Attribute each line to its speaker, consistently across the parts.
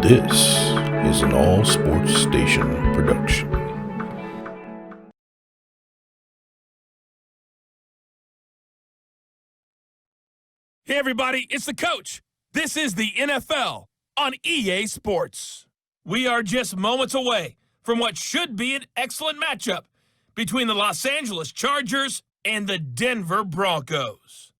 Speaker 1: This is an All Sports Station production.
Speaker 2: Hey everybody, it's the coach. This is the NFL on EA Sports. We are just moments away from what should be an excellent matchup between the Los Angeles Chargers and the Denver Broncos.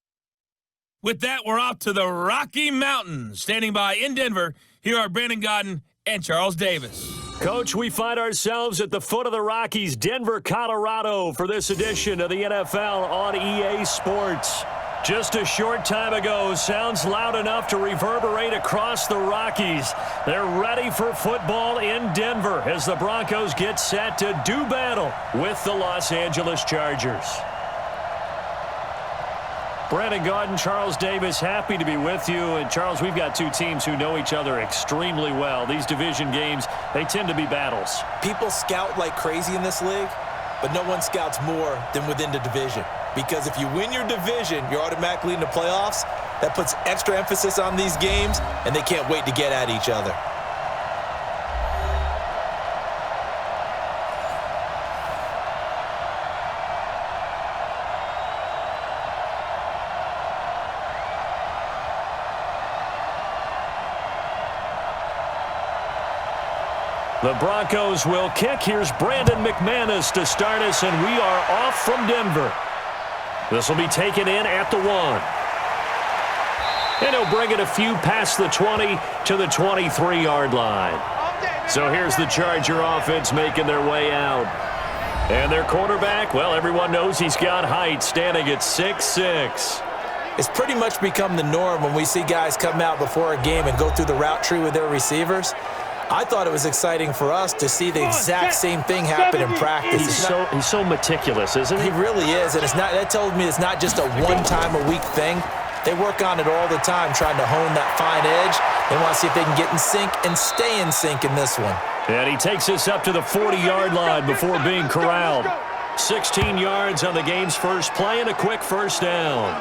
Speaker 2: With that, we're off to the Rocky Mountains. Standing by in Denver, here are Brandon Godden and Charles Davis.
Speaker 3: Coach, we find ourselves at the foot of the Rockies, Denver, Colorado, for this edition of the NFL on EA Sports. Just a short time ago, sounds loud enough to reverberate across the Rockies. They're ready for football in Denver as the Broncos get set to do battle with the Los Angeles Chargers. Brandon Godden, Charles Davis, happy to be with you. And Charles, we've got two teams who know each other extremely well. These division games, they tend to be battles.
Speaker 4: People scout like crazy in this league, but no one scouts more than within the division. Because if you win your division, you're automatically in the playoffs. That puts extra emphasis on these games, and they can't wait to get at each other.
Speaker 3: The Broncos will kick. Here's Brandon McManus to start us, and we are off from Denver. This will be taken in at the 1. And he'll bring it a few past the 20 to the 23-yard line. So here's the Charger offense making their way out. And their quarterback, well, everyone knows he's got height, standing at 6'6".
Speaker 4: It's pretty much become the norm when we see guys come out before a game and go through the route tree with their receivers. I thought it was exciting for us to see the exact same thing happen in practice.
Speaker 3: He's so meticulous, isn't he?
Speaker 4: He really is, and that tells me it's not just a one-time-a-week thing. They work on it all the time, trying to hone that fine edge. They want to see if they can get in sync and stay in sync in this one.
Speaker 3: And he takes us up to the 40-yard line before being corralled. 16 yards on the game's first play and a quick first down.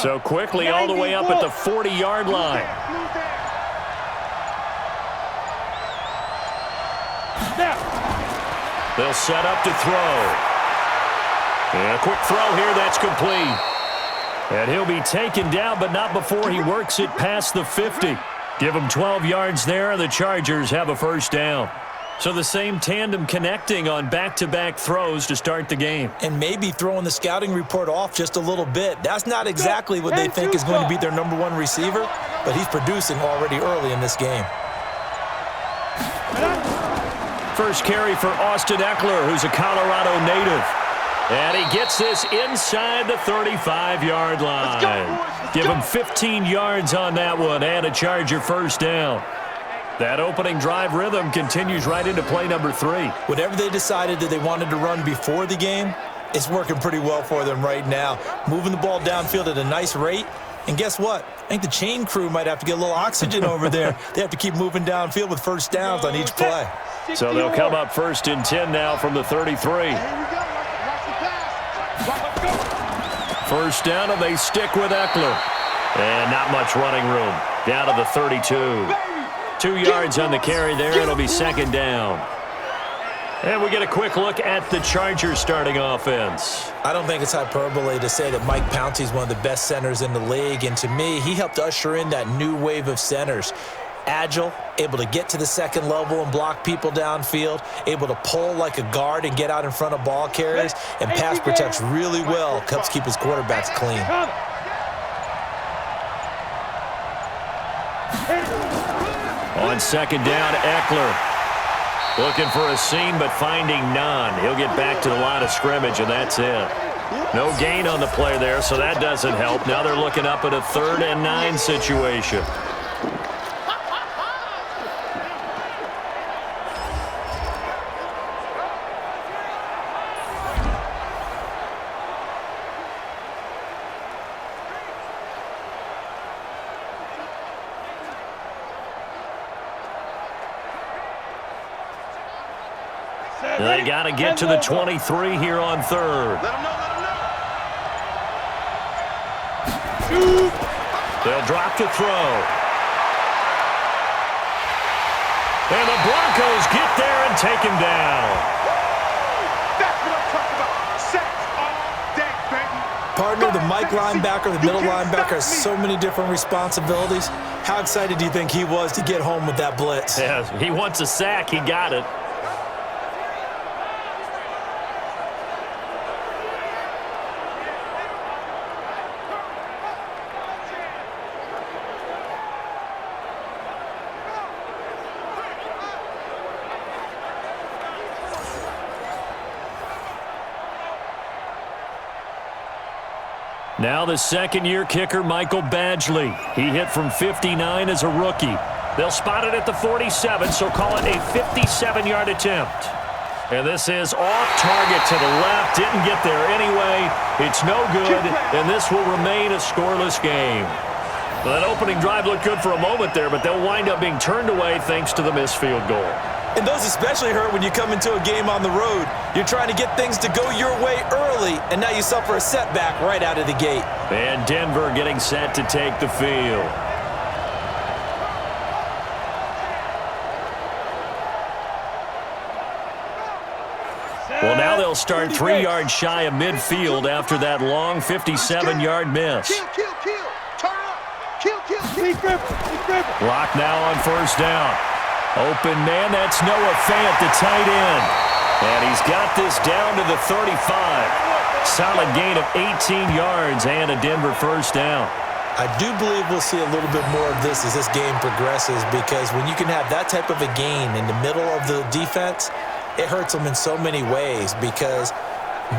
Speaker 3: So quickly all the way up at the 40-yard line. They'll set up to throw. And a quick throw here, that's complete. And he'll be taken down, but not before he works it past the 50. Give him 12 yards there, and the Chargers have a first down. So the same tandem connecting on back-to-back throws to start the game.
Speaker 4: And maybe throwing the scouting report off just a little bit. That's not exactly what they think is going to be their number one receiver, but he's producing already early in this game.
Speaker 3: First carry for Austin Eckler, who's a Colorado native. And he gets this inside the 35-yard line. Give him 15 yards on that one and a Charger first down. That opening drive rhythm continues right into play number 3.
Speaker 4: Whatever they decided that they wanted to run before the game, it's working pretty well for them right now. Moving the ball downfield at a nice rate. And guess what? I think the chain crew might have to get a little oxygen over there. They have to keep moving downfield with first downs on each play.
Speaker 3: So they'll come up first and 10 now from the 33. First down, and they stick with Eckler. And not much running room. Down to the 32. 2 yards on the carry there, and it'll be second down. And we get a quick look at the Chargers starting offense.
Speaker 4: I don't think it's hyperbole to say that Mike Pouncey is one of the best centers in the league, and to me, he helped usher in that new wave of centers. Agile, able to get to the second level and block people downfield, able to pull like a guard and get out in front of ball carriers, and pass protects really well, helps keep his quarterbacks clean.
Speaker 3: On second down, Eckler looking for a seam but finding none. He'll get back to the line of scrimmage, and that's it. No gain on the play there, so that doesn't help. Now they're looking up at a 3rd and 9 situation. They got to get to the 23 here on third. They'll drop to throw. And the Broncos get there and take him down.
Speaker 5: That's what I'm talking about. Sacks all day, baby.
Speaker 4: Partner, the Mike linebacker, the middle linebacker has so many different responsibilities. How excited do you think he was to get home with that blitz?
Speaker 3: Yeah, he wants a sack. He got it. Now the second-year kicker, Michael Badgley. He hit from 59 as a rookie. They'll spot it at the 47, so call it a 57-yard attempt. And this is off target to the left. Didn't get there anyway. It's no good, and this will remain a scoreless game. Well, that opening drive looked good for a moment there, but they'll wind up being turned away thanks to the missed field goal.
Speaker 4: And those especially hurt when you come into a game on the road. You're trying to get things to go your way early, and now you suffer a setback right out of the gate.
Speaker 3: And Denver getting set to take the field. Well, now they'll start 3 yards shy of midfield after that long 57-yard miss.
Speaker 5: Kill. Turn up. Kill.
Speaker 3: Block now on first down. Open man, that's Noah Fant, the tight end. And he's got this down to the 35. Solid gain of 18 yards and a Denver first down.
Speaker 4: I do believe we'll see a little bit more of this as this game progresses, because when you can have that type of a gain in the middle of the defense, it hurts them in so many ways, because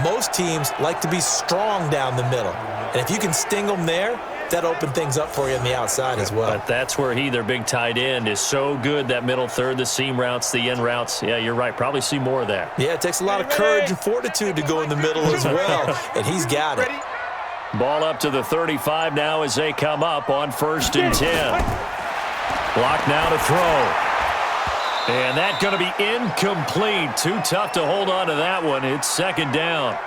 Speaker 4: most teams like to be strong down the middle. And if you can sting them there, that opened things up for you on the outside as well.
Speaker 3: But that's where their big tight end, is so good, that middle third, the seam routes, the end routes. Yeah, you're right. Probably see more of that.
Speaker 4: Yeah, it takes a lot of courage and fortitude to go in the middle as well, and he's got it.
Speaker 3: Ball up to the 35 now as they come up on 1st and 10. Block now to throw. And that's going to be incomplete. Too tough to hold on to that one. It's second down.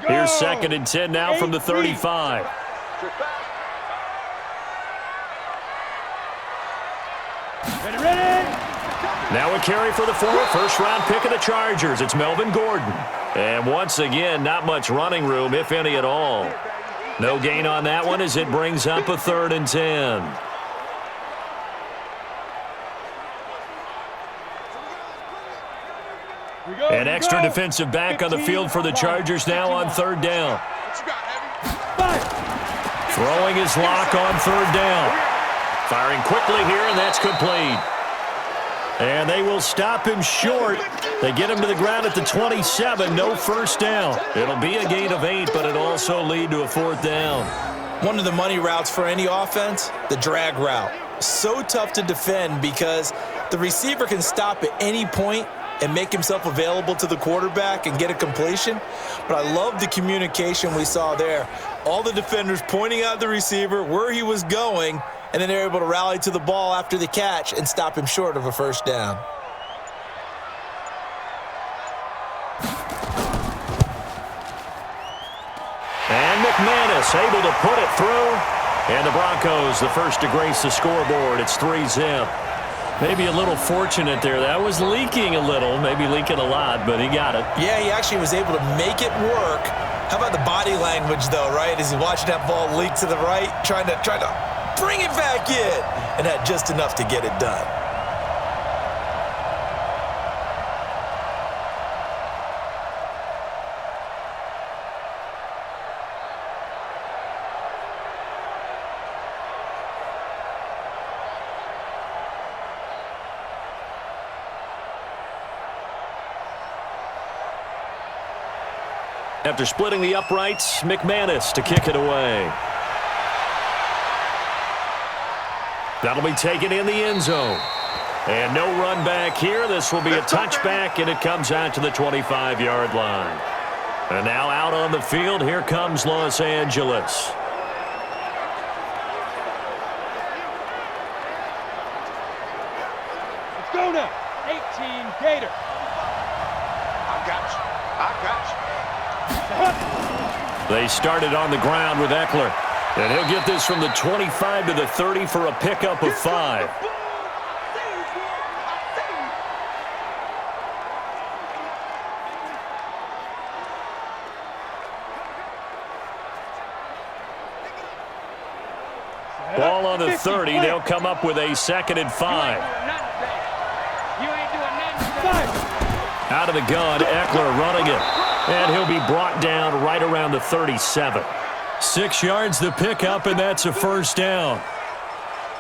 Speaker 3: Here's 2nd and 10 now from the 35. Now a carry for the former first-round pick of the Chargers. It's Melvin Gordon. And once again, not much running room, if any at all. No gain on that one as it brings up a 3rd and 10. An extra defensive back on the field for the Chargers now on 3rd down. Throwing his lock on 3rd down. Firing quickly here, and that's complete. And they will stop him short. They get him to the ground at the 27. No first down. It'll be a gain of 8, but it'll also lead to a 4th down.
Speaker 4: One of the money routes for any offense, the drag route. So tough to defend because the receiver can stop at any point and make himself available to the quarterback and get a completion. But I love the communication we saw there. All the defenders pointing out the receiver, where he was going, and then they're able to rally to the ball after the catch and stop him short of a first down.
Speaker 3: And McManus able to put it through. And the Broncos, the first to grace the scoreboard. It's 3-zip. Maybe a little fortunate there. That was leaking a little, maybe leaking a lot, but he got it.
Speaker 4: Yeah, he actually was able to make it work. How about the body language, though, right? As he's watching that ball leak to the right, trying to bring it back in, and had just enough to get it done.
Speaker 3: After splitting the uprights, McManus to kick it away. That'll be taken in the end zone. And no run back here. This will be a touchback, and it comes out to the 25-yard line. And now out on the field, here comes Los Angeles.
Speaker 5: Let's go now. 18 Gator. I got you.
Speaker 3: They started on the ground with Eckler. And he'll get this from the 25 to the 30 for a pickup of 5. Ball on the 30. They'll come up with a 2nd and 5. Out of the gun, Eckler running it. And he'll be brought down right around the 37. 6 yards the pickup, and that's a 1st down.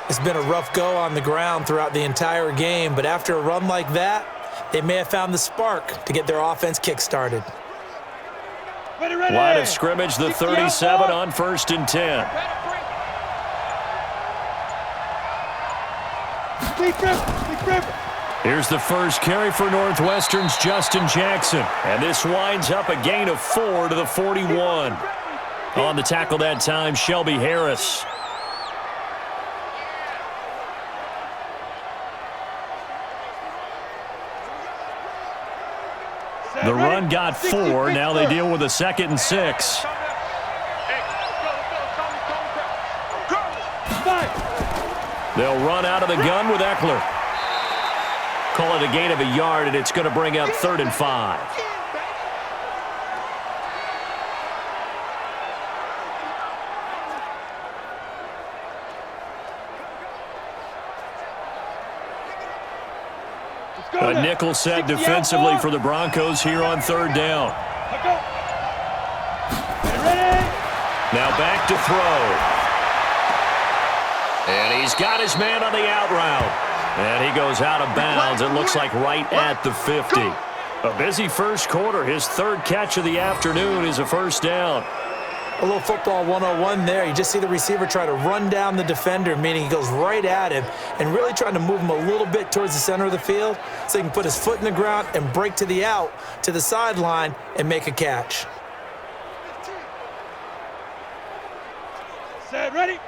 Speaker 4: It's been a rough go on the ground throughout the entire game, but after a run like that, they may have found the spark to get their offense kick-started.
Speaker 3: Line of scrimmage, the 37 on 1st and 10. Here's the first carry for Northwestern's Justin Jackson. And this winds up a gain of 4 to the 41. On the tackle that time, Shelby Harris. The run got 4. Now they deal with a 2nd and 6. They'll run out of the gun with Eckler. Call it a gain of a yard, and it's going to bring up 3rd and 5. A nickel set defensively for the Broncos here on 3rd down. Now back to throw. And he's got his man on the out route. And he goes out of bounds, it looks like right at the 50. A busy first quarter. His 3rd catch of the afternoon is a 1st down.
Speaker 4: A little football 101 there. You just see the receiver try to run down the defender, meaning he goes right at him and really trying to move him a little bit towards the center of the field so he can put his foot in the ground and break to the out, to the sideline, and make a catch.
Speaker 5: Set, ready?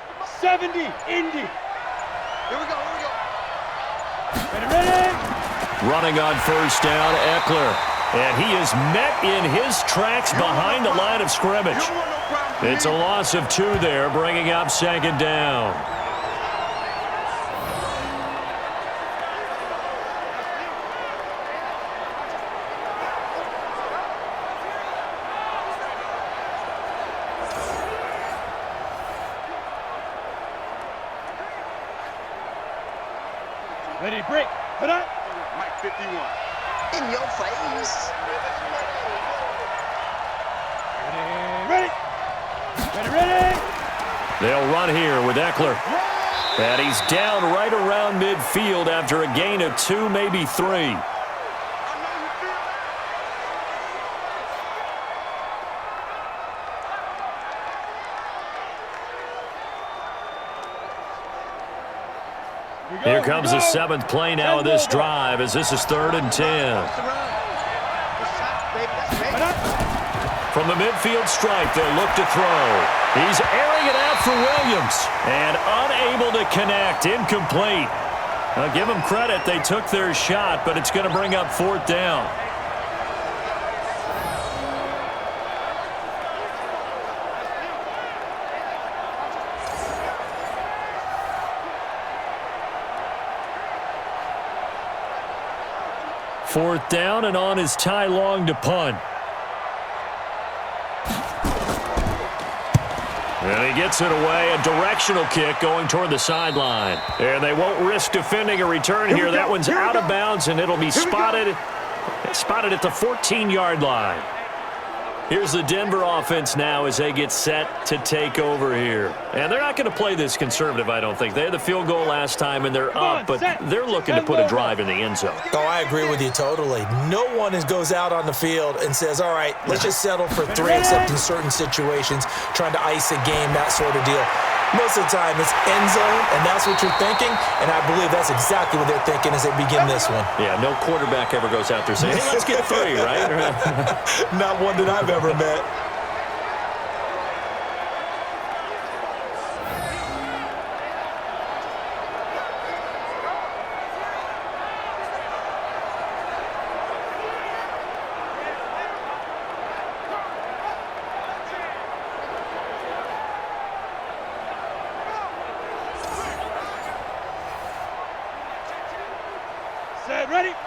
Speaker 5: 70, Indy. Here we go. Ready?
Speaker 3: Running on 1st down, Eckler. And he is met in his tracks behind the line of scrimmage. It's a loss of 2 there, bringing up 2nd down.
Speaker 5: Ready, break. Put up. Mike 51.
Speaker 6: In your face.
Speaker 5: Ready.
Speaker 3: They'll run here with Eckler. And he's down right around midfield after a gain of 2, maybe 3. Here comes the 7th play now of this drive as this is 3rd and 10. From the midfield stripe, they'll look to throw. He's airing it out for Williams and unable to connect. Incomplete. I'll give them credit. They took their shot, but it's going to bring up 4th down. Fourth down, and on is Ty Long to punt. And he gets it away, a directional kick going toward the sideline. And they won't risk defending a return here. That one's out of bounds, and it'll be spotted at the 14-yard line. Here's the Denver offense now as they get set to take over here. And they're not going to play this conservative, I don't think. They had the field goal last time, and they're up, but they're looking to put a drive in the end zone.
Speaker 4: Oh, I agree with you totally. No one goes out on the field and says, all right, let's just settle for 3, except in certain situations, trying to ice a game, that sort of deal. Most of the time, it's end zone, and that's what you're thinking, and I believe that's exactly what they're thinking as they begin this one.
Speaker 3: Yeah, no quarterback ever goes out there saying, hey, let's get 3, right?
Speaker 4: Not one that I've ever met.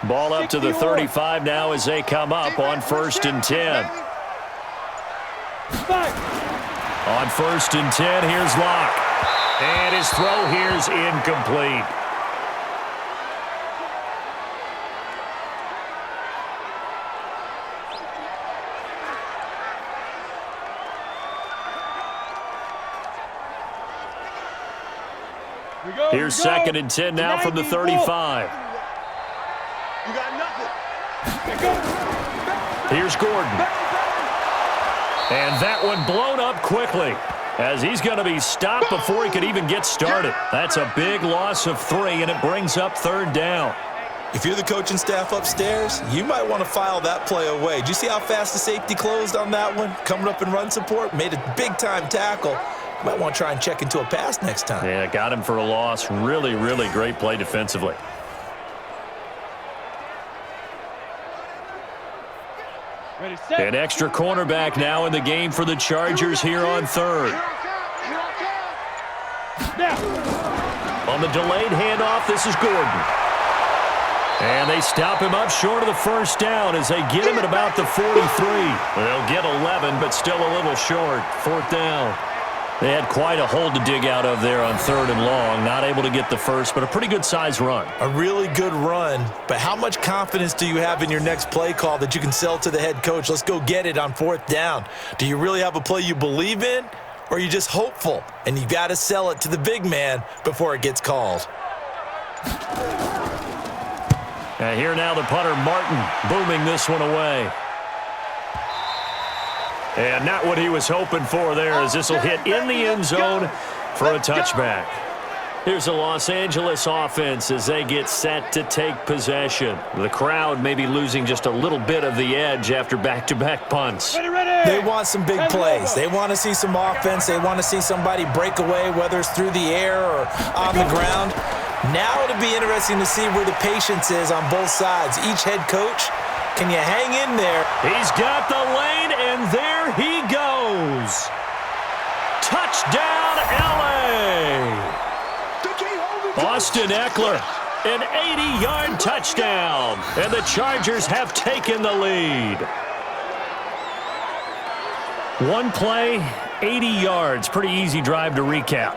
Speaker 3: Ball up to the 35 now as they come up on 1st and 10. On 1st and 10, here's Locke. And his throw here's incomplete. Here's 2nd and 10 now from the 35.
Speaker 5: You got nothing.
Speaker 3: Here's Gordon. And that one blown up quickly as he's going to be stopped before he could even get started. That's a big loss of 3, and it brings up 3rd down.
Speaker 4: If you're the coaching staff upstairs, you might want to file that play away. Do you see how fast the safety closed on that one? Coming up in run support, made a big-time tackle. You might want to try and check into a pass next time.
Speaker 3: Yeah, got him for a loss. Really, really great play defensively. An extra cornerback now in the game for the Chargers here on 3rd. On the delayed handoff, this is Gordon. And they stop him up short of the 1st down as they get him at about the 43. They'll get 11, but still a little short. 4th down. They had quite a hole to dig out of there on 3rd and long. Not able to get the first, but a pretty good size run.
Speaker 4: A really good run, but how much confidence do you have in your next play call that you can sell to the head coach? Let's go get it on 4th down. Do you really have a play you believe in, or are you just hopeful? And you got to sell it to the big man before it gets called.
Speaker 3: And here now the punter, Martin, booming this one away. And not what he was hoping for there, as this will hit in the end zone for a touchback. Here's the Los Angeles offense as they get set to take possession. The crowd may be losing just a little bit of the edge after back-to-back punts.
Speaker 4: They want some big plays. They want to see some offense. They want to see somebody break away, whether it's through the air or on the ground. Now it'll be interesting to see where the patience is on both sides. Each head coach, can you hang in there?
Speaker 3: He's got the lane, and there he goes. Touchdown, L.A. Austin Eckler, an 80-yard touchdown, and the Chargers have taken the lead. One play, 80 yards. Pretty easy drive to recap.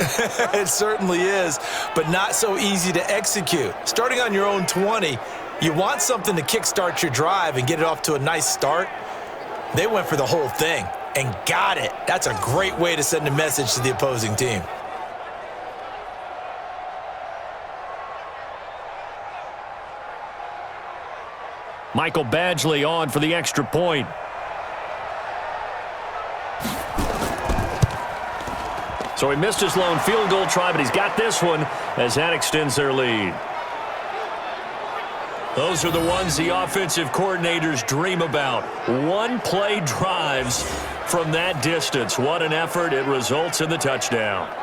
Speaker 4: It certainly is, but not so easy to execute. Starting on your own 20, you want something to kickstart your drive and get it off to a nice start. They went for the whole thing and got it. That's a great way to send a message to the opposing team.
Speaker 3: Michael Badgley on for the extra point. So he missed his lone field goal try, but he's got this one as that extends their lead. Those are the ones the offensive coordinators dream about. One-play drives from that distance. What an effort. It results in the touchdown.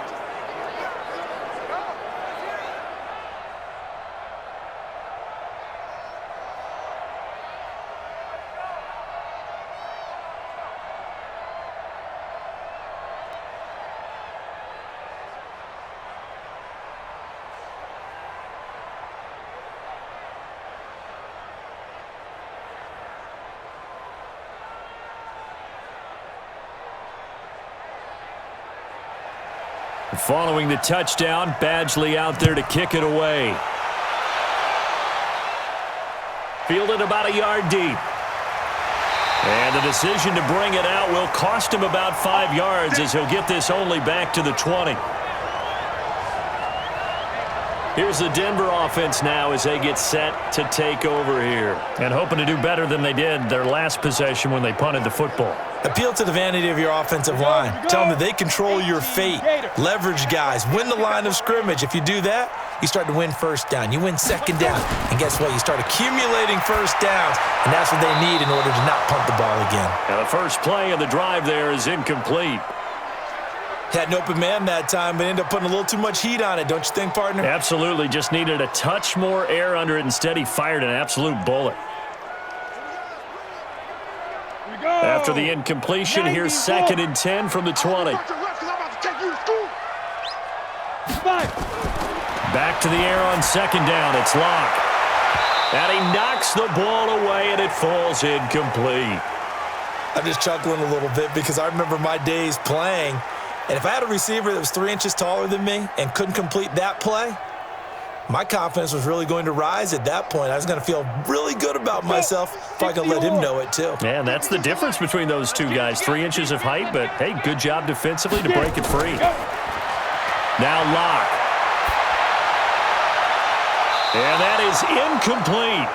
Speaker 3: Following the touchdown, Badgley out there to kick it away. Fielded about a yard deep. And the decision to bring it out will cost him about 5 yards as he'll get this only back to the 20. Here's the Denver offense now as they get set to take over here. And hoping to do better than they did their last possession when they punted the football.
Speaker 4: Appeal to the vanity of your offensive line. Tell them that they control your fate. Leverage guys. Win the line of scrimmage. If you do that, you start to win first down. You win second down. And guess what? You start accumulating first downs, and that's what they need in order to not punt the ball again.
Speaker 3: And the first play of the drive there is incomplete.
Speaker 4: Had an open man that time, but ended up putting a little too much heat on it, don't you think, partner?
Speaker 3: Absolutely. Just needed a touch more air under it. Instead, he fired an absolute bullet. After the incompletion, here's 2nd and 10 from the 20. Back to the air on 2nd down. It's Locke. And he knocks the ball away, and it falls incomplete.
Speaker 4: I'm just chuckling a little bit because I remember my days playing, and if I had a receiver that was 3 inches taller than me and couldn't complete that play, my confidence was really going to rise at that point. I was going to feel really good about myself if I could let him know it too.
Speaker 3: Yeah, and that's the difference between those two guys. 3 inches of height, but, hey, good job defensively to break it free. Now Locke. And that is incomplete.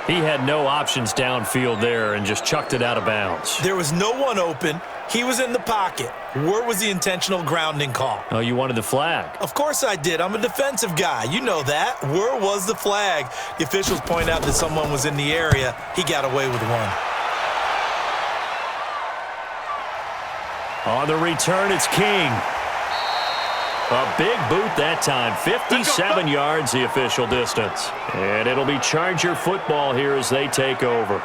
Speaker 3: He had no options downfield there and just chucked it out of bounds.
Speaker 4: There was no one open. He was in the pocket. Where was the intentional grounding call?
Speaker 3: Oh, you wanted the flag.
Speaker 4: Of course I did. I'm a defensive guy. You know that. Where was the flag? The officials point out that someone was in the area. He got away with one.
Speaker 3: On the return, it's King. A big boot that time. 57 yards the official distance. And it'll be Charger football here as they take over.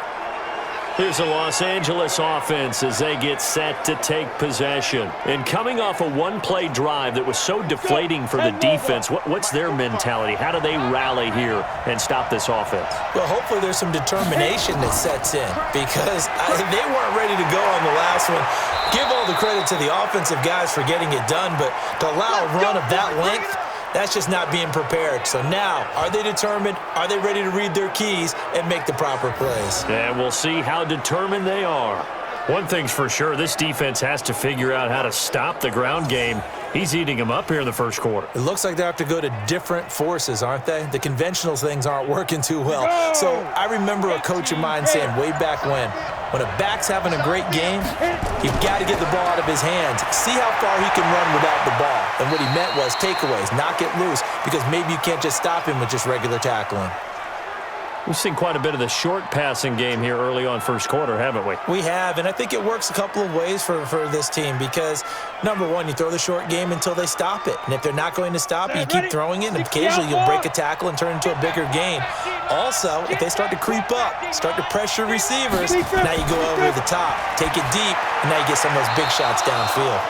Speaker 3: Here's the Los Angeles offense as they get set to take possession. And coming off a one-play drive that was so deflating for the defense, what's their mentality? How do they rally here and stop this offense?
Speaker 4: Well, hopefully there's some determination that sets in because they weren't ready to go on the last one. Give all the credit to the offensive guys for getting it done, but to allow a run of that length, that's just not being prepared. So now, are they determined? Are they ready to read their keys and make the proper plays?
Speaker 3: And we'll see how determined they are. One thing's for sure, this defense has to figure out how to stop the ground game. He's eating them up here in the first quarter.
Speaker 4: It looks like they have to go to different forces, aren't they? The conventional things aren't working too well. So I remember a coach of mine saying way back when a back's having a great game, you've got to get the ball out of his hands. See how far he can run without the ball. And what he meant was takeaways, knock it loose, because maybe you can't just stop him with just regular tackling.
Speaker 3: We've seen quite a bit of the short passing game here early on first quarter, haven't we?
Speaker 4: We have, and I think it works a couple of ways for this team because, number one, you throw the short game until they stop it. And if they're not going to stop it, you keep throwing it, and occasionally you'll break a tackle and turn it into a bigger gain. Also, if they start to creep up, start to pressure receivers, now you go over the top, take it deep, and now you get some of those big shots downfield.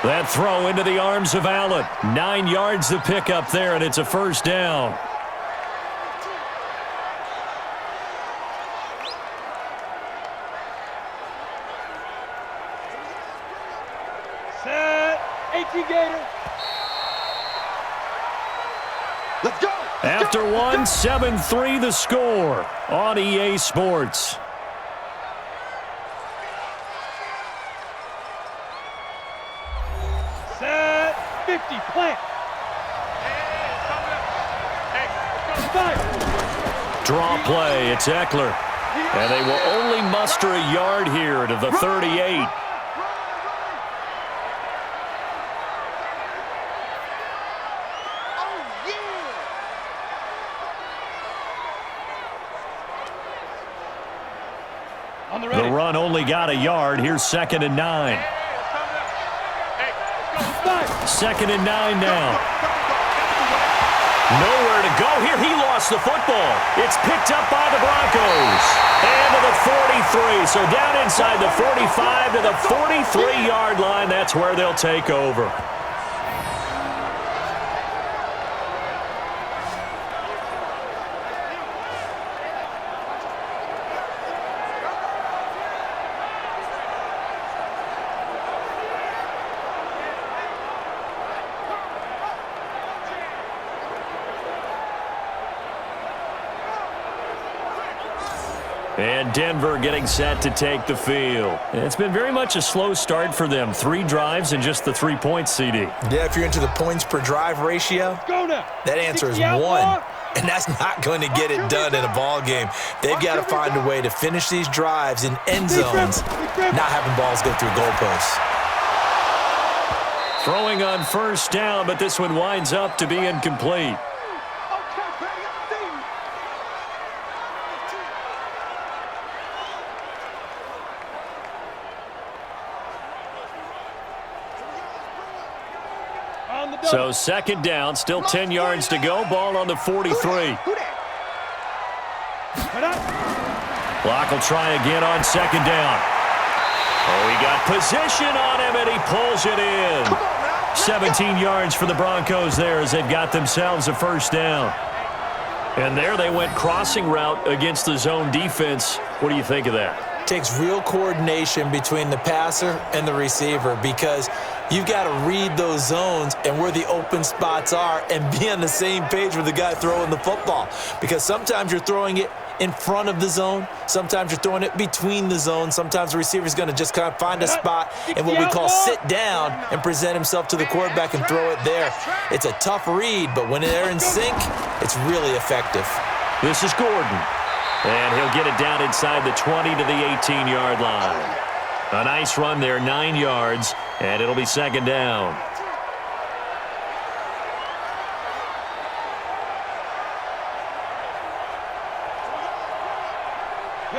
Speaker 3: That throw into the arms of Allen. 9 yards to pick up there, and it's a first down.
Speaker 5: Let's go.
Speaker 3: After one, 7-3 the score on EA Sports.
Speaker 5: Set 50, plant.
Speaker 3: Draw play, it's Eckler. And they will only muster a yard here to the 38. The run only got a yard. Here's 2nd and 9. 2nd and 9 now. Nowhere to go here. He lost the football. It's picked up by the Broncos. And to the 43. So down inside the 45 to the 43-yard line. That's where they'll take over. And Denver getting set to take the field. It's been very much a slow start for them. 3 drives and just the 3 points, CD.
Speaker 4: Yeah, if you're into the points per drive ratio,
Speaker 5: Go now.
Speaker 4: that answer is 1. and that's not going to get it done in a ball game. They've got to find a way to finish these drives in end zones, not having balls go through goalposts.
Speaker 3: Throwing on first down, but this one winds up to be incomplete. So second down, still 10 yards to go. Ball on the 43. Block will try again on second down. Oh, he got position on him, and he pulls it in. 17 yards for the Broncos there as they've got themselves a first down. And there they went crossing route against the zone defense. What do you think of that?
Speaker 4: Takes real coordination between the passer and the receiver because you've got to read those zones and where the open spots are and be on the same page with the guy throwing the football. Because sometimes you're throwing it in front of the zone. Sometimes you're throwing it between the zones. Sometimes the receiver's going to just kind of find a spot and what we call sit down and present himself to the quarterback and throw it there. It's a tough read, but when they're in sync, it's really effective.
Speaker 3: This is Gordon. And he'll get it down inside the 20 to the 18-yard line. A nice run there, 9 yards, and it'll be second down.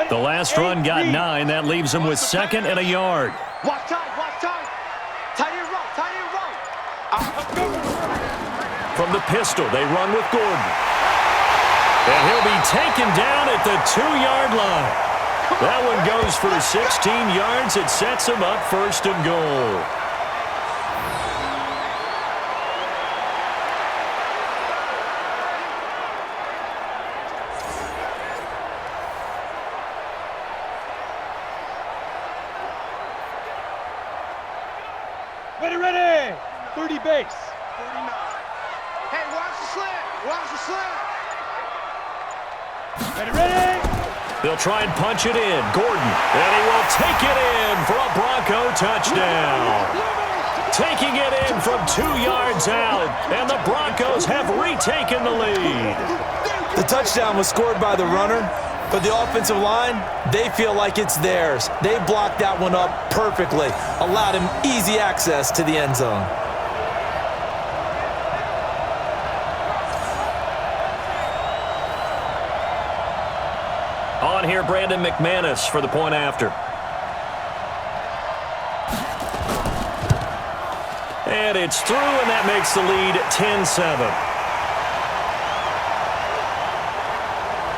Speaker 3: The last run got 9. That leaves him with second and a yard.
Speaker 5: Watch time, watch time. Tight end right, tight end right.
Speaker 3: From the pistol, they run with Gordon. And he'll be taken down at the 2-yard line. That one goes for 16 yards. It sets him up first and goal.
Speaker 5: Ready, ready. 30 base. 39. Hey, watch the slant. Watch the slant. Ready, ready.
Speaker 3: They'll try and punch it in. Gordon, and he will take it in for a Bronco touchdown. Taking it in from 2 yards out, and the Broncos have retaken the lead.
Speaker 4: The touchdown was scored by the runner, but the offensive line, they feel like it's theirs. They blocked that one up perfectly, allowed him easy access to the end zone.
Speaker 3: On here, Brandon McManus for the point after. And it's through, and that makes the lead 10-7.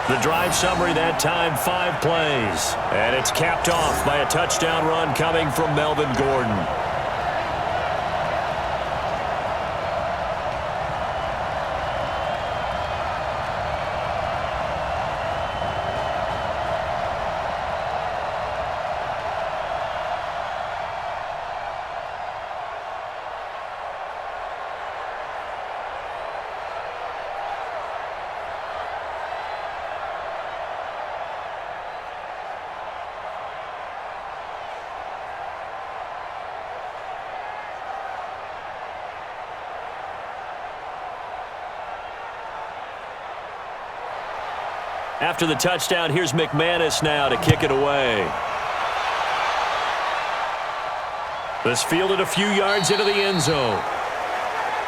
Speaker 3: The drive summary that time, 5 plays. And it's capped off by a touchdown run coming from Melvin Gordon. After the touchdown, here's McManus now to kick it away. This fielded a few yards into the end zone.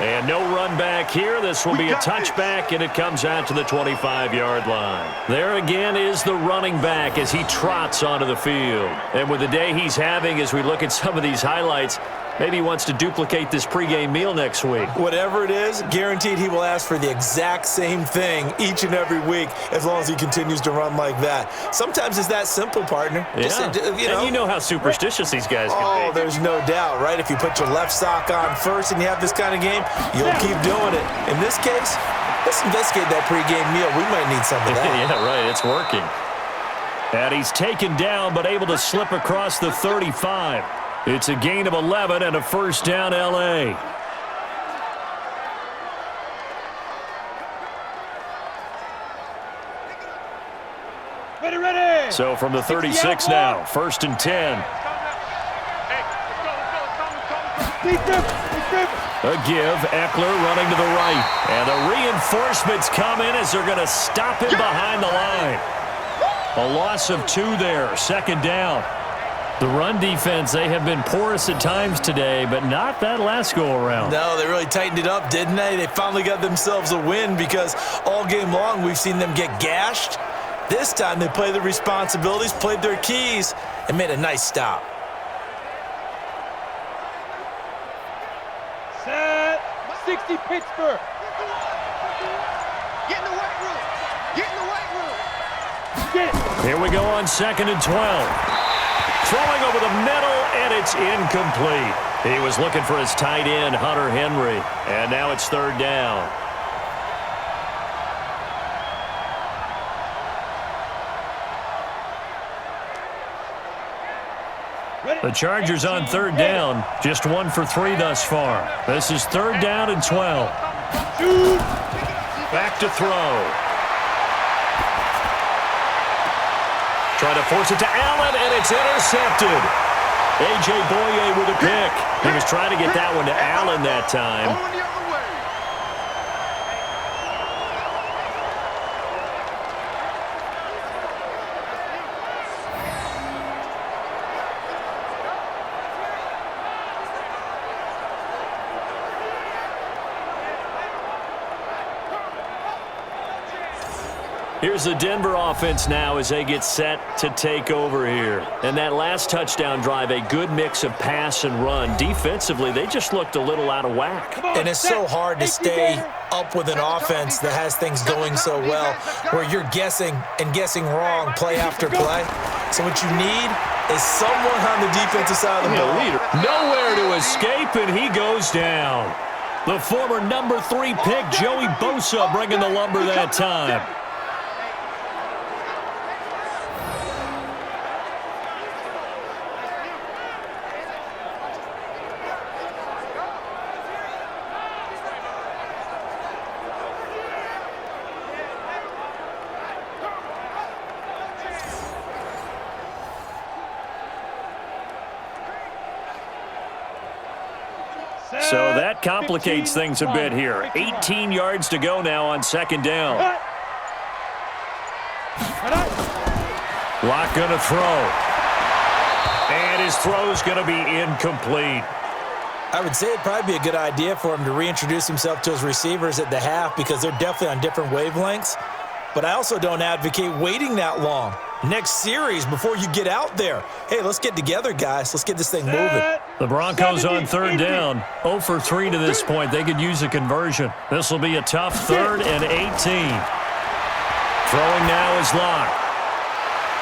Speaker 3: And no run back here. This will be a touchback, and it comes out to the 25-yard line. There again is the running back as he trots onto the field. And with the day he's having, as we look at some of these highlights, maybe he wants to duplicate this pregame meal next week.
Speaker 4: Whatever it is, guaranteed he will ask for the exact same thing each and every week as long as he continues to run like that. Sometimes it's that simple, partner.
Speaker 3: Yeah. And you know how superstitious these guys can be.
Speaker 4: Oh, there's no doubt, right? If you put your left sock on first and you have this kind of game, you'll keep doing it. In this case, let's investigate that pregame meal. We might need some of that.
Speaker 3: Yeah, right. It's working. And he's taken down but able to slip across the 35. It's a gain of 11 and a first down, L.A.
Speaker 5: Ready, ready.
Speaker 3: So from the 36 now, 1st and 10.
Speaker 5: Defense.
Speaker 3: A give, Eckler running to the right. And the reinforcements come in as they're going to stop him behind the line. A loss of 2 there, second down.
Speaker 7: The run defense, they have been porous at times today, but not that last go-around.
Speaker 4: No, they really tightened it up, didn't they? They finally got themselves a win because all game long we've seen them get gashed. This time they played their responsibilities, played their keys, and made a nice stop.
Speaker 5: Set 60 Pittsburgh.
Speaker 6: Get in the weight room. Get in the weight room.
Speaker 5: Get it.
Speaker 3: Here we go on 2nd and 12. Throwing over the middle, and it's incomplete. He was looking for his tight end, Hunter Henry, and now it's 3rd down. The Chargers on 3rd down, just 1 for 3 thus far. This is 3rd down and 12. Back to throw. Trying to force it to Allen, and it's intercepted. A.J. Boye with a pick. He was trying to get that one to Allen that time. Here's the Denver offense now as they get set to take over here. And that last touchdown drive, a good mix of pass and run. Defensively, they just looked a little out of whack.
Speaker 4: And it's so hard to stay up with an offense that has things going so well, where you're guessing and guessing wrong play after play. So what you need is someone on the defensive side of the ball.
Speaker 3: Nowhere to escape, and he goes down. The former number 3 pick, Joey Bosa, bringing the lumber that time. So that complicates things a bit here. 18 yards to go now on 2nd down. Lock going to throw. And his throw's going to be incomplete.
Speaker 4: I would say it'd probably be a good idea for him to reintroduce himself to his receivers at the half because they're definitely on different wavelengths. But I also don't advocate waiting that long. Next series before you get out there. Hey, let's get together, guys. Let's get this thing moving.
Speaker 3: The Broncos on 3rd down. 0 for 3 to this point. They could use a conversion. This will be a tough 3rd and 18. Throwing now is Locke.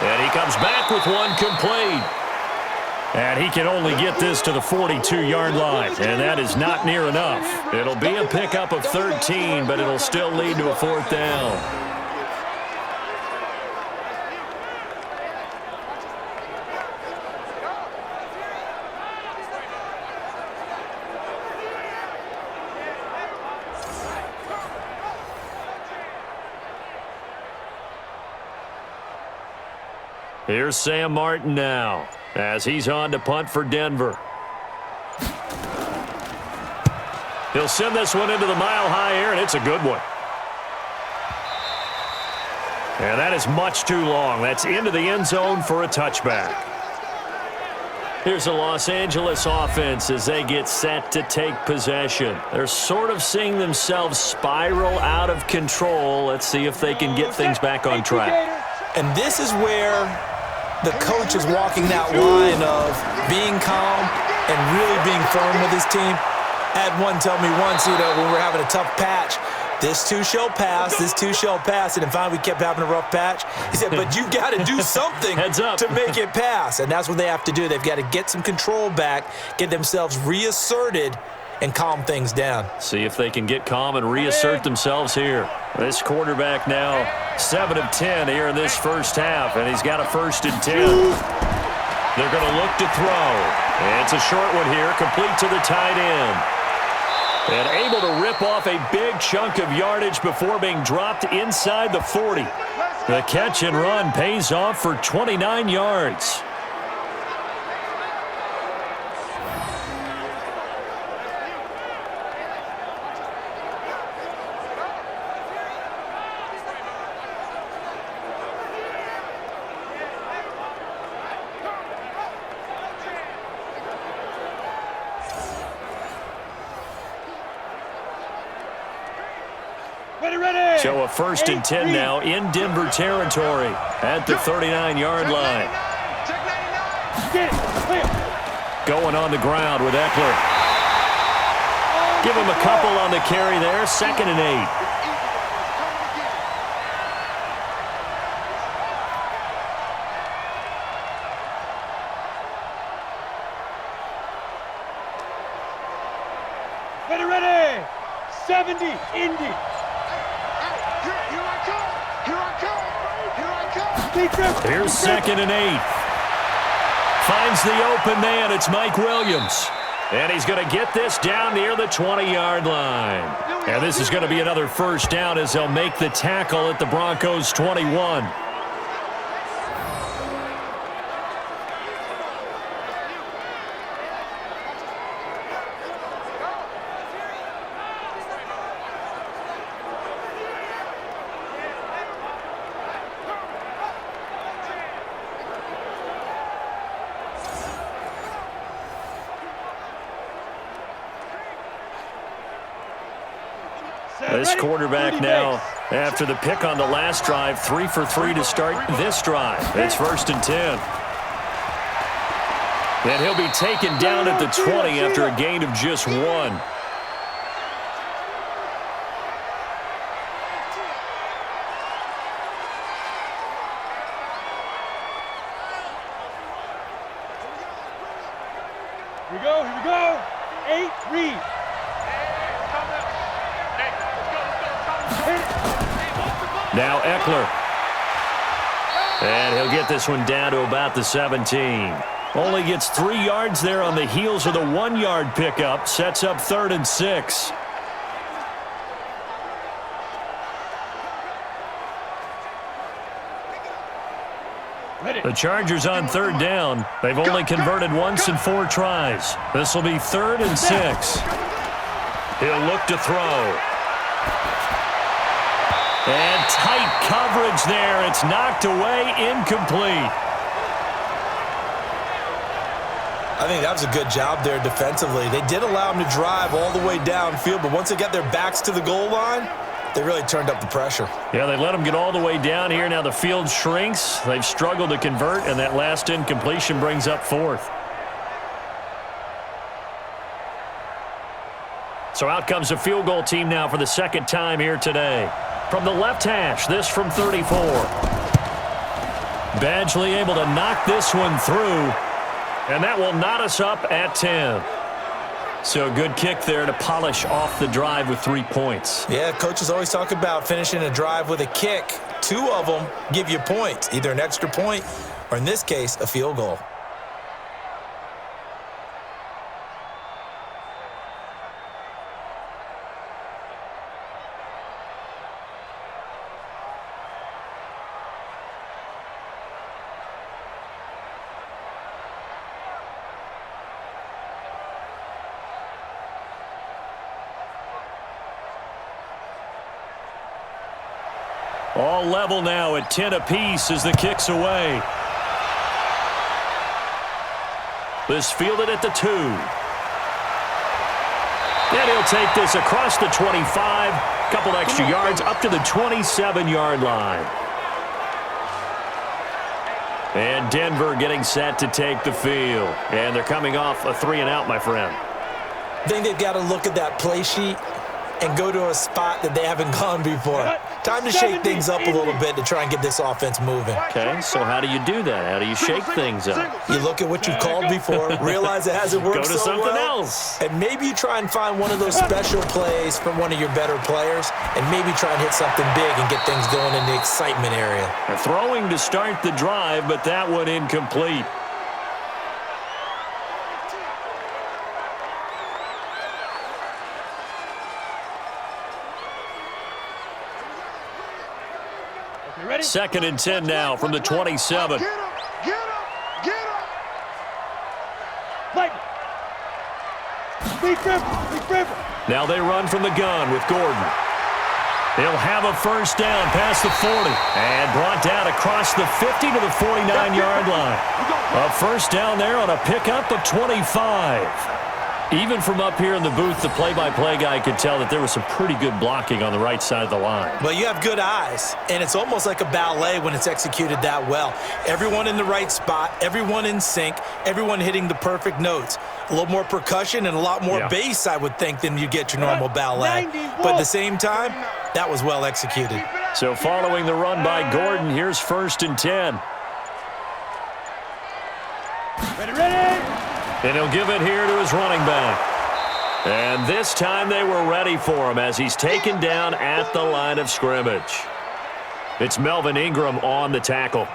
Speaker 3: And he comes back with one complete. And he can only get this to the 42-yard line. And that is not near enough. It'll be a pickup of 13, but it'll still lead to a 4th down. Here's Sam Martin now as he's on to punt for Denver. He'll send this one into the mile-high air, and it's a good one. And that is much too long. That's into the end zone for a touchback. Here's the Los Angeles offense as they get set to take possession. They're sort of seeing themselves spiral out of control. Let's see if they can get things back on track.
Speaker 4: And this is where the coach is walking that line of being calm and really being firm with his team. I had one tell me once, when we were having a tough patch, this too shall pass, this too shall pass. And then finally we kept having a rough patch. He said, but you've got to do something to make it pass. And that's what they have to do. They've got to get some control back, get themselves reasserted, and calm things down.
Speaker 3: See if they can get calm and reassert themselves here. This quarterback now 7 of 10 here in this first half, and he's got a 1st and 10. They're going to look to throw. And it's a short one here, complete to the tight end. And able to rip off a big chunk of yardage before being dropped inside the 40. The catch and run pays off for 29 yards. So a 1st and 10 now in Denver territory at the 39-yard line. Going on the ground with Eckler. Give him a couple on the carry there. 2nd and 8.
Speaker 5: Ready. 70, Indy.
Speaker 6: Here I come.
Speaker 3: Here's 2nd and 8. Finds the open man. It's Mike Williams. And he's going to get this down near the 20-yard line. And this is going to be another 1st down as they'll make the tackle at the Broncos' 21. This quarterback now, after the pick on the last drive, 3 for 3 to start this drive. It's 1st and 10. And he'll be taken down at the 20 after a gain of just 1.
Speaker 5: Here we go. 8, read.
Speaker 3: Now Eckler. And he'll get this one down to about the 17. Only gets 3 yards there on the heels of the 1-yard pickup. Sets up 3rd and 6. The Chargers on 3rd down. They've only converted once in 4 tries. This will be 3rd and 6. He'll look to throw. And tight coverage there. It's knocked away, incomplete.
Speaker 4: I think that was a good job there defensively. They did allow him to drive all the way downfield, but once they got their backs to the goal line, they really turned up the pressure.
Speaker 3: Yeah, they let him get all the way down here. Now the field shrinks. They've struggled to convert, and that last incompletion brings up 4th. So out comes a field goal team now for the 2nd time here today. From the left hash, this from 34. Badgley able to knock this one through, and that will knot us up at 10. So a good kick there to polish off the drive with 3 points.
Speaker 4: Yeah, coaches always talk about finishing a drive with a kick. 2 of them give you points, either an extra point or, in this case, a field goal.
Speaker 3: All level now at 10 apiece as the kick's away. This fielded at the 2. And he'll take this across the 25. Couple extra yards up to the 27-yard line. And Denver getting set to take the field. And they're coming off a 3-and-out, my friend.
Speaker 4: I think they've got to look at that play sheet and go to a spot that they haven't gone before. Time to shake things up a little bit to try and get this offense moving.
Speaker 3: Okay, so how do you do that? How do you shake things up?
Speaker 4: You look at what you've called before, realize it hasn't worked
Speaker 3: Go to
Speaker 4: so
Speaker 3: something
Speaker 4: well,
Speaker 3: else.
Speaker 4: and maybe you try and find one of those special plays from one of your better players, and maybe try and hit something big and get things going in the excitement area.
Speaker 3: They're throwing to start the drive, but that one incomplete.
Speaker 5: Ready?
Speaker 3: 2nd and 10 now from the 27.
Speaker 6: Get him!
Speaker 5: Big dribble.
Speaker 3: Now they run from the gun with Gordon. He'll have a 1st down past the 40 and brought down across the 50 to the 49-yard line. A 1st down there on a pickup of 25.
Speaker 7: Even from up here in the booth, the play-by-play guy could tell that there was some pretty good blocking on the right side of the line.
Speaker 4: Well, you have good eyes, and it's almost like a ballet when it's executed that well. Everyone in the right spot, everyone in sync, everyone hitting the perfect notes. A little more percussion and a lot more bass, I would think, than you get your normal ballet. But at the same time, that was well executed.
Speaker 7: So following the run by Gordon, here's 1st and 10.
Speaker 5: Ready?
Speaker 7: And he'll give it here to his running back. And this time they were ready for him as he's taken down at the line of scrimmage. It's Melvin Ingram on the tackle.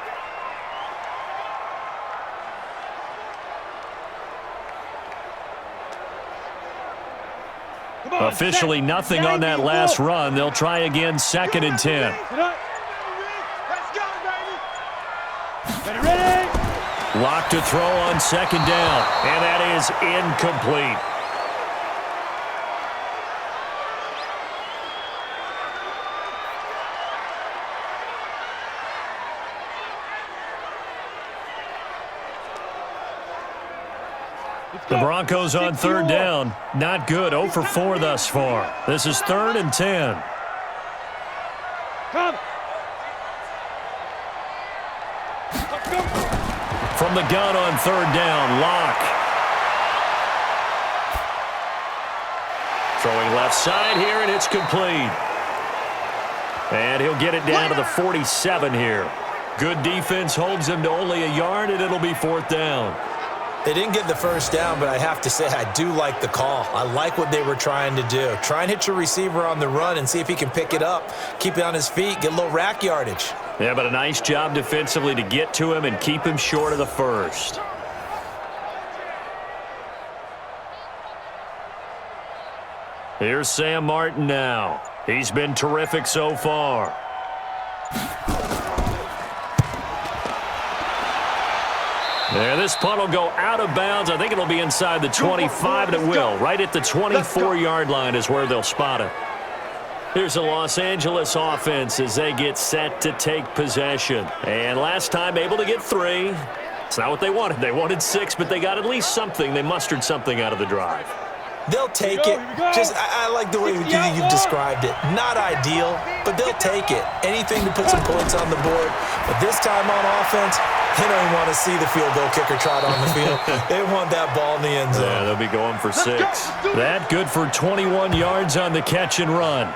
Speaker 7: Officially nothing on that last run. They'll try again 2nd and 10.
Speaker 6: Let's go, baby.
Speaker 5: Ready?
Speaker 7: Lock to throw on 2nd down, and that is incomplete. The Broncos on 3rd down. Not good. 0 for 4 thus far. This is 3rd and 10.
Speaker 5: Come.
Speaker 7: From the gun on 3rd down, Locke. Throwing left side here, and it's complete. And he'll get it down to the 47 here. Good defense holds him to only a yard, and it'll be 4th down.
Speaker 4: They didn't get the 1st down, but I have to say I do like the call. I like what they were trying to do. Try and hit your receiver on the run and see if he can pick it up, keep it on his feet, get a little rack yardage.
Speaker 7: Yeah, but a nice job defensively to get to him and keep him short of the 1st. Here's Sam Martin now. He's been terrific so far. There, this punt will go out of bounds. I think it'll be inside the 25, and it will. Right at the 24-yard line is where they'll spot it. Here's the Los Angeles offense as they get set to take possession. And last time able to get 3. It's not what they wanted. They wanted 6, but they got at least something. They mustered something out of the drive.
Speaker 4: They'll take it. Just, I like the way you've described it. Not ideal, but they'll take it. Anything to put some points on the board. But this time on offense, they don't even want to see the field goal kicker trot on the field. They want that ball in the end zone.
Speaker 7: Yeah, they'll be going for 6. That good for 21 yards on the catch and run.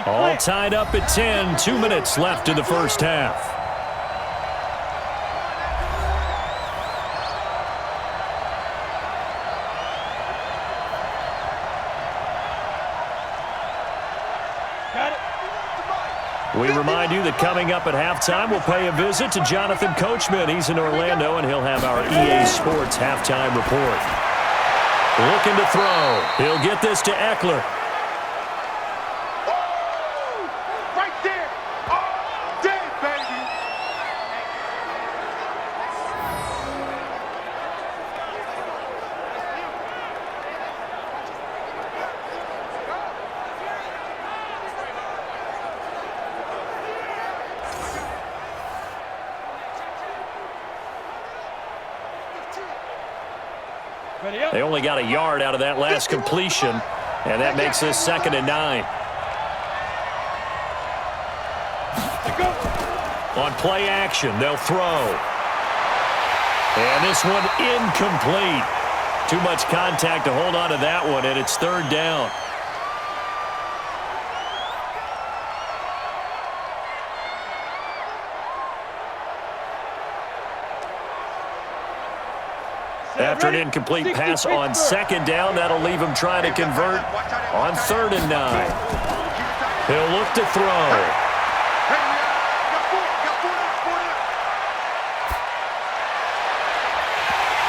Speaker 7: All tied up at 10. 2 minutes left in the 1st half. We remind you that coming up at halftime, we'll pay a visit to Jonathan Coachman. He's in Orlando, and he'll have our EA Sports halftime report. Looking to throw. He'll get this to Eckler. They only got a yard out of that last completion, and that makes this 2nd and 9. On play action, they'll throw. And this one incomplete. Too much contact to hold on to that one, and it's 3rd down. After an incomplete pass on 2nd down, that'll leave him trying to convert on 3rd and 9. He'll look to throw.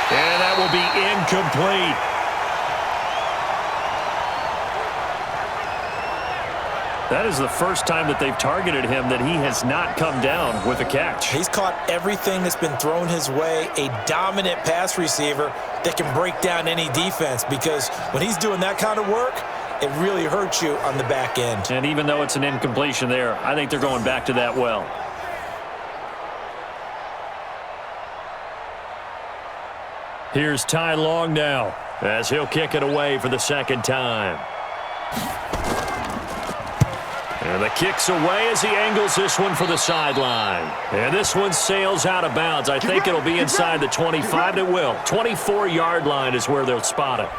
Speaker 7: And that will be incomplete.
Speaker 3: That is the first time that they've targeted him that he has not come down with a catch.
Speaker 4: He's caught everything that's been thrown his way, a dominant pass receiver that can break down any defense, because when he's doing that kind of work, it really hurts you on the back end.
Speaker 3: And even though it's an incompletion there, I think they're going back to that well. Here's Ty Long now, as he'll kick it away for the second time. And the kick's away as he angles this one for the sideline. And this one sails out of bounds. I think it'll be inside the 25. It will. 24-yard line is where they'll spot it.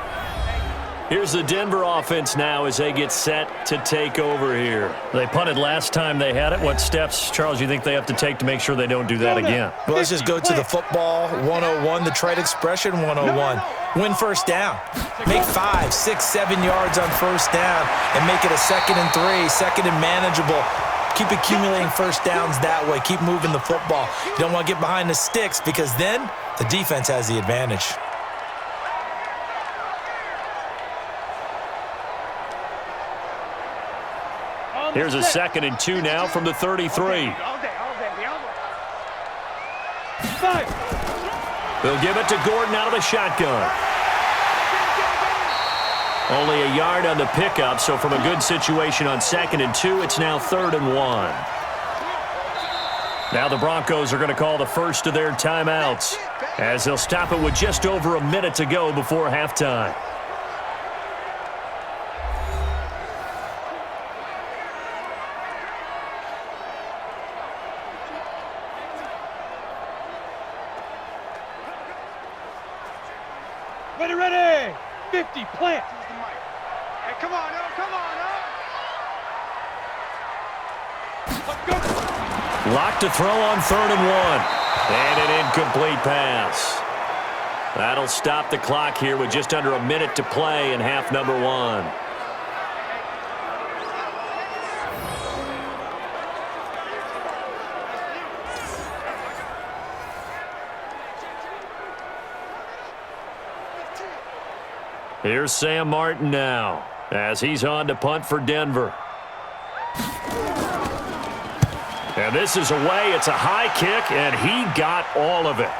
Speaker 3: Here's the Denver offense now as they get set to take over here. They punted last time they had it. What steps, Charles, you think they have to take to make sure they don't do that again?
Speaker 4: Well, let's just go to the football 101, the trite expression 101. Win first down. Make 5, 6, 7 yards on first down and make it a 2nd and 3, 2nd and manageable. Keep accumulating first downs that way. Keep moving the football. You don't want to get behind the sticks, because then the defense has the advantage.
Speaker 3: Here's a 2nd and 2 now from the 33. They'll give it to Gordon out of the shotgun. Only a yard on the pickup, so from a good situation on 2nd and 2, it's now 3rd and 1. Now the Broncos are going to call the first of their timeouts, as they'll stop it with just over a minute to go before halftime.
Speaker 5: Ready! 50, plant!
Speaker 6: Hey, come on, no, come on, no!
Speaker 5: Let's go!
Speaker 3: Locked to throw on 3rd and 1. And an incomplete pass. That'll stop the clock here with just under a minute to play in half number 1. Here's Sam Martin now, as he's on to punt for Denver. And this is away. It's a high kick, and he got all of it.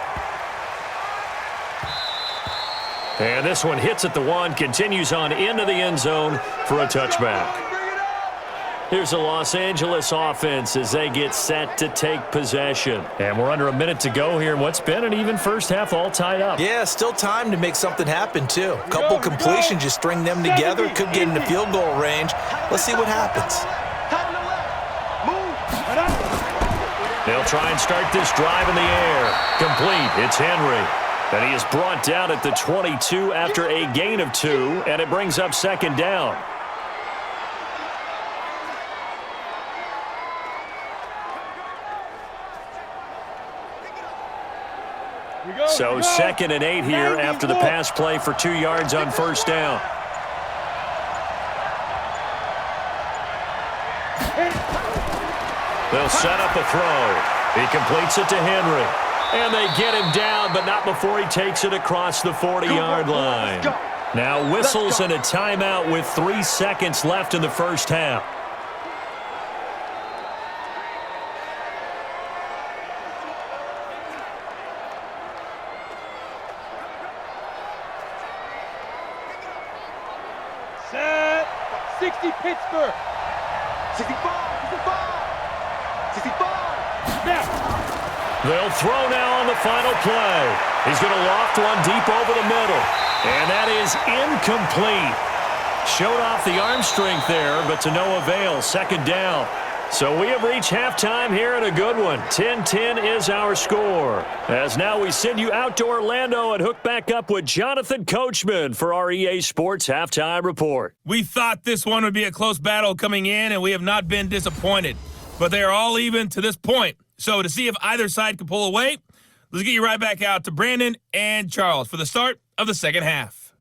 Speaker 3: And this one hits at the 1, continues on into the end zone for a touchback. Here's the Los Angeles offense as they get set to take possession. And we're under a minute to go here in what's been an even first half, all tied up.
Speaker 4: Yeah, still time to make something happen, too. A couple completions, just string them together. Could get into field goal range. Let's see what happens.
Speaker 3: They'll try and start this drive in the air. Complete. It's Henry. And he is brought down at the 22 after a gain of 2, and it brings up 2nd down. So 2nd and 8 here after the pass play for 2 yards on first down. They'll set up a throw. He completes it to Henry. And they get him down, but not before he takes it across the 40-yard line. Now whistles and a timeout with 3 seconds left in the first half.
Speaker 5: Set. 60 Pittsburgh. 65. Snap.
Speaker 3: They'll throw now on the final play. He's going to loft one deep over the middle. And that is incomplete. Showed off the arm strength there, but to no avail. 2nd down. So we have reached halftime here in a good one. 10-10 is our score. As now we send you out to Orlando and hook back up with Jonathan Coachman for our EA Sports Halftime Report.
Speaker 2: We thought this one would be a close battle coming in, and we have not been disappointed. But they are all even to this point. So to see if either side can pull away, let's get you right back out to Brandon and Charles for the start of the second half.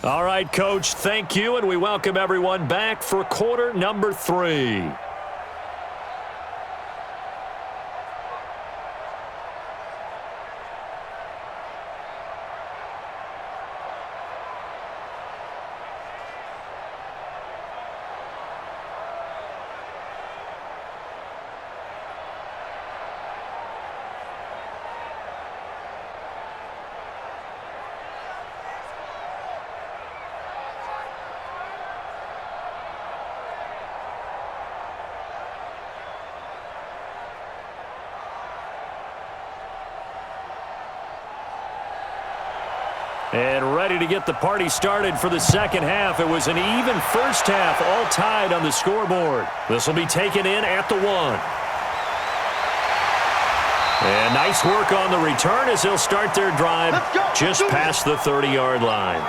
Speaker 3: All right, Coach, thank you, and we welcome everyone back for quarter number 3. And ready to get the party started for the second half. It was an even first half, all tied on the scoreboard. This will be taken in at the 1. And nice work on the return as they'll start their drive just past the 30-yard line.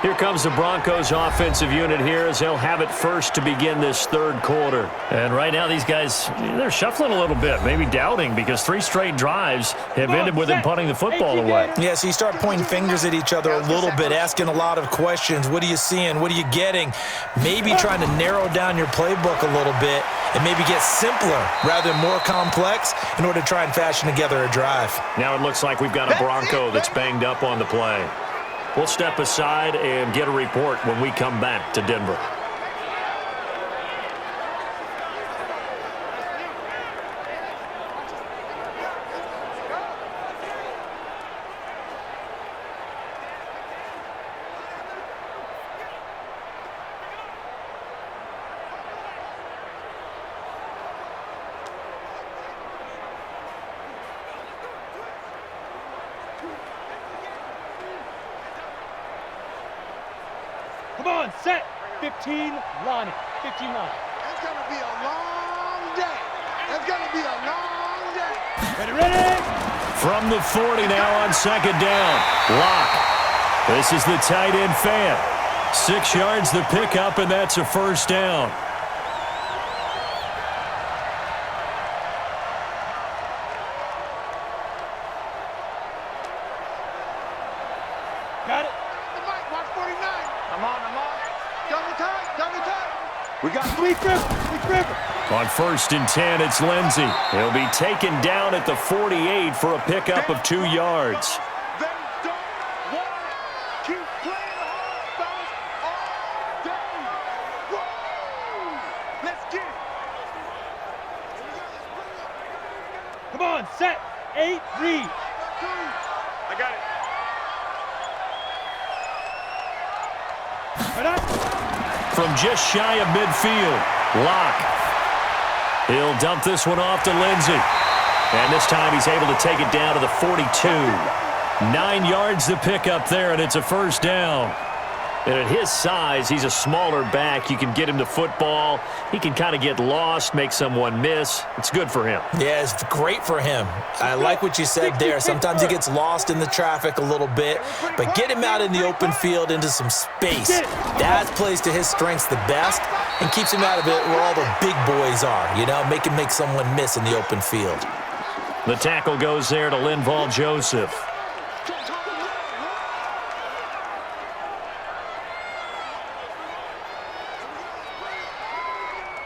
Speaker 3: Here comes the Broncos offensive unit here as they'll have it first to begin this third quarter.
Speaker 7: And right now these guys, they're shuffling a little bit, maybe doubting, because 3 straight drives have ended with them punting the football away.
Speaker 4: Yeah, so you start pointing fingers at each other a little bit, asking a lot of questions. What are you seeing? What are you getting? Maybe trying to narrow down your playbook a little bit and maybe get simpler rather than more complex in order to try and fashion together a drive.
Speaker 3: Now it looks like we've got a Bronco that's banged up on the play. We'll step aside and get a report when we come back to Denver.
Speaker 5: Come on, set. 15, line it. 15 line.
Speaker 6: It's going to be a long day. It's going to be a long day.
Speaker 5: Ready?
Speaker 3: From the 40 now on second down. Lock. This is the tight end fan. 6 yards the pickup, and that's a first down.
Speaker 5: Got it.
Speaker 6: Watch 49. I'm on. Double time.
Speaker 5: We got Sweet River.
Speaker 3: On 1st and 10, it's Lindsey. He'll be taken down at the 48 for a pickup of 2 yards.
Speaker 6: They don't want it. Keep playing hard, fellas, all day. Woo! Let's get it.
Speaker 5: Come on, set. 8, read.
Speaker 6: I got it.
Speaker 3: From just shy of midfield, Lock. He'll dump this one off to Lindsey. And this time he's able to take it down to the 42. 9 yards the pickup there, and it's a first down. And at his size, he's a smaller back. You can get him the football. He can kind of get lost, make someone miss. It's good for him.
Speaker 4: Yeah, it's great for him. I like what you said there. Sometimes he gets lost in the traffic a little bit, but get him out in the open field into some space. That plays to his strengths the best and keeps him out of it where all the big boys are, you know, make him make someone miss in the open field.
Speaker 3: The tackle goes there to Linval Joseph.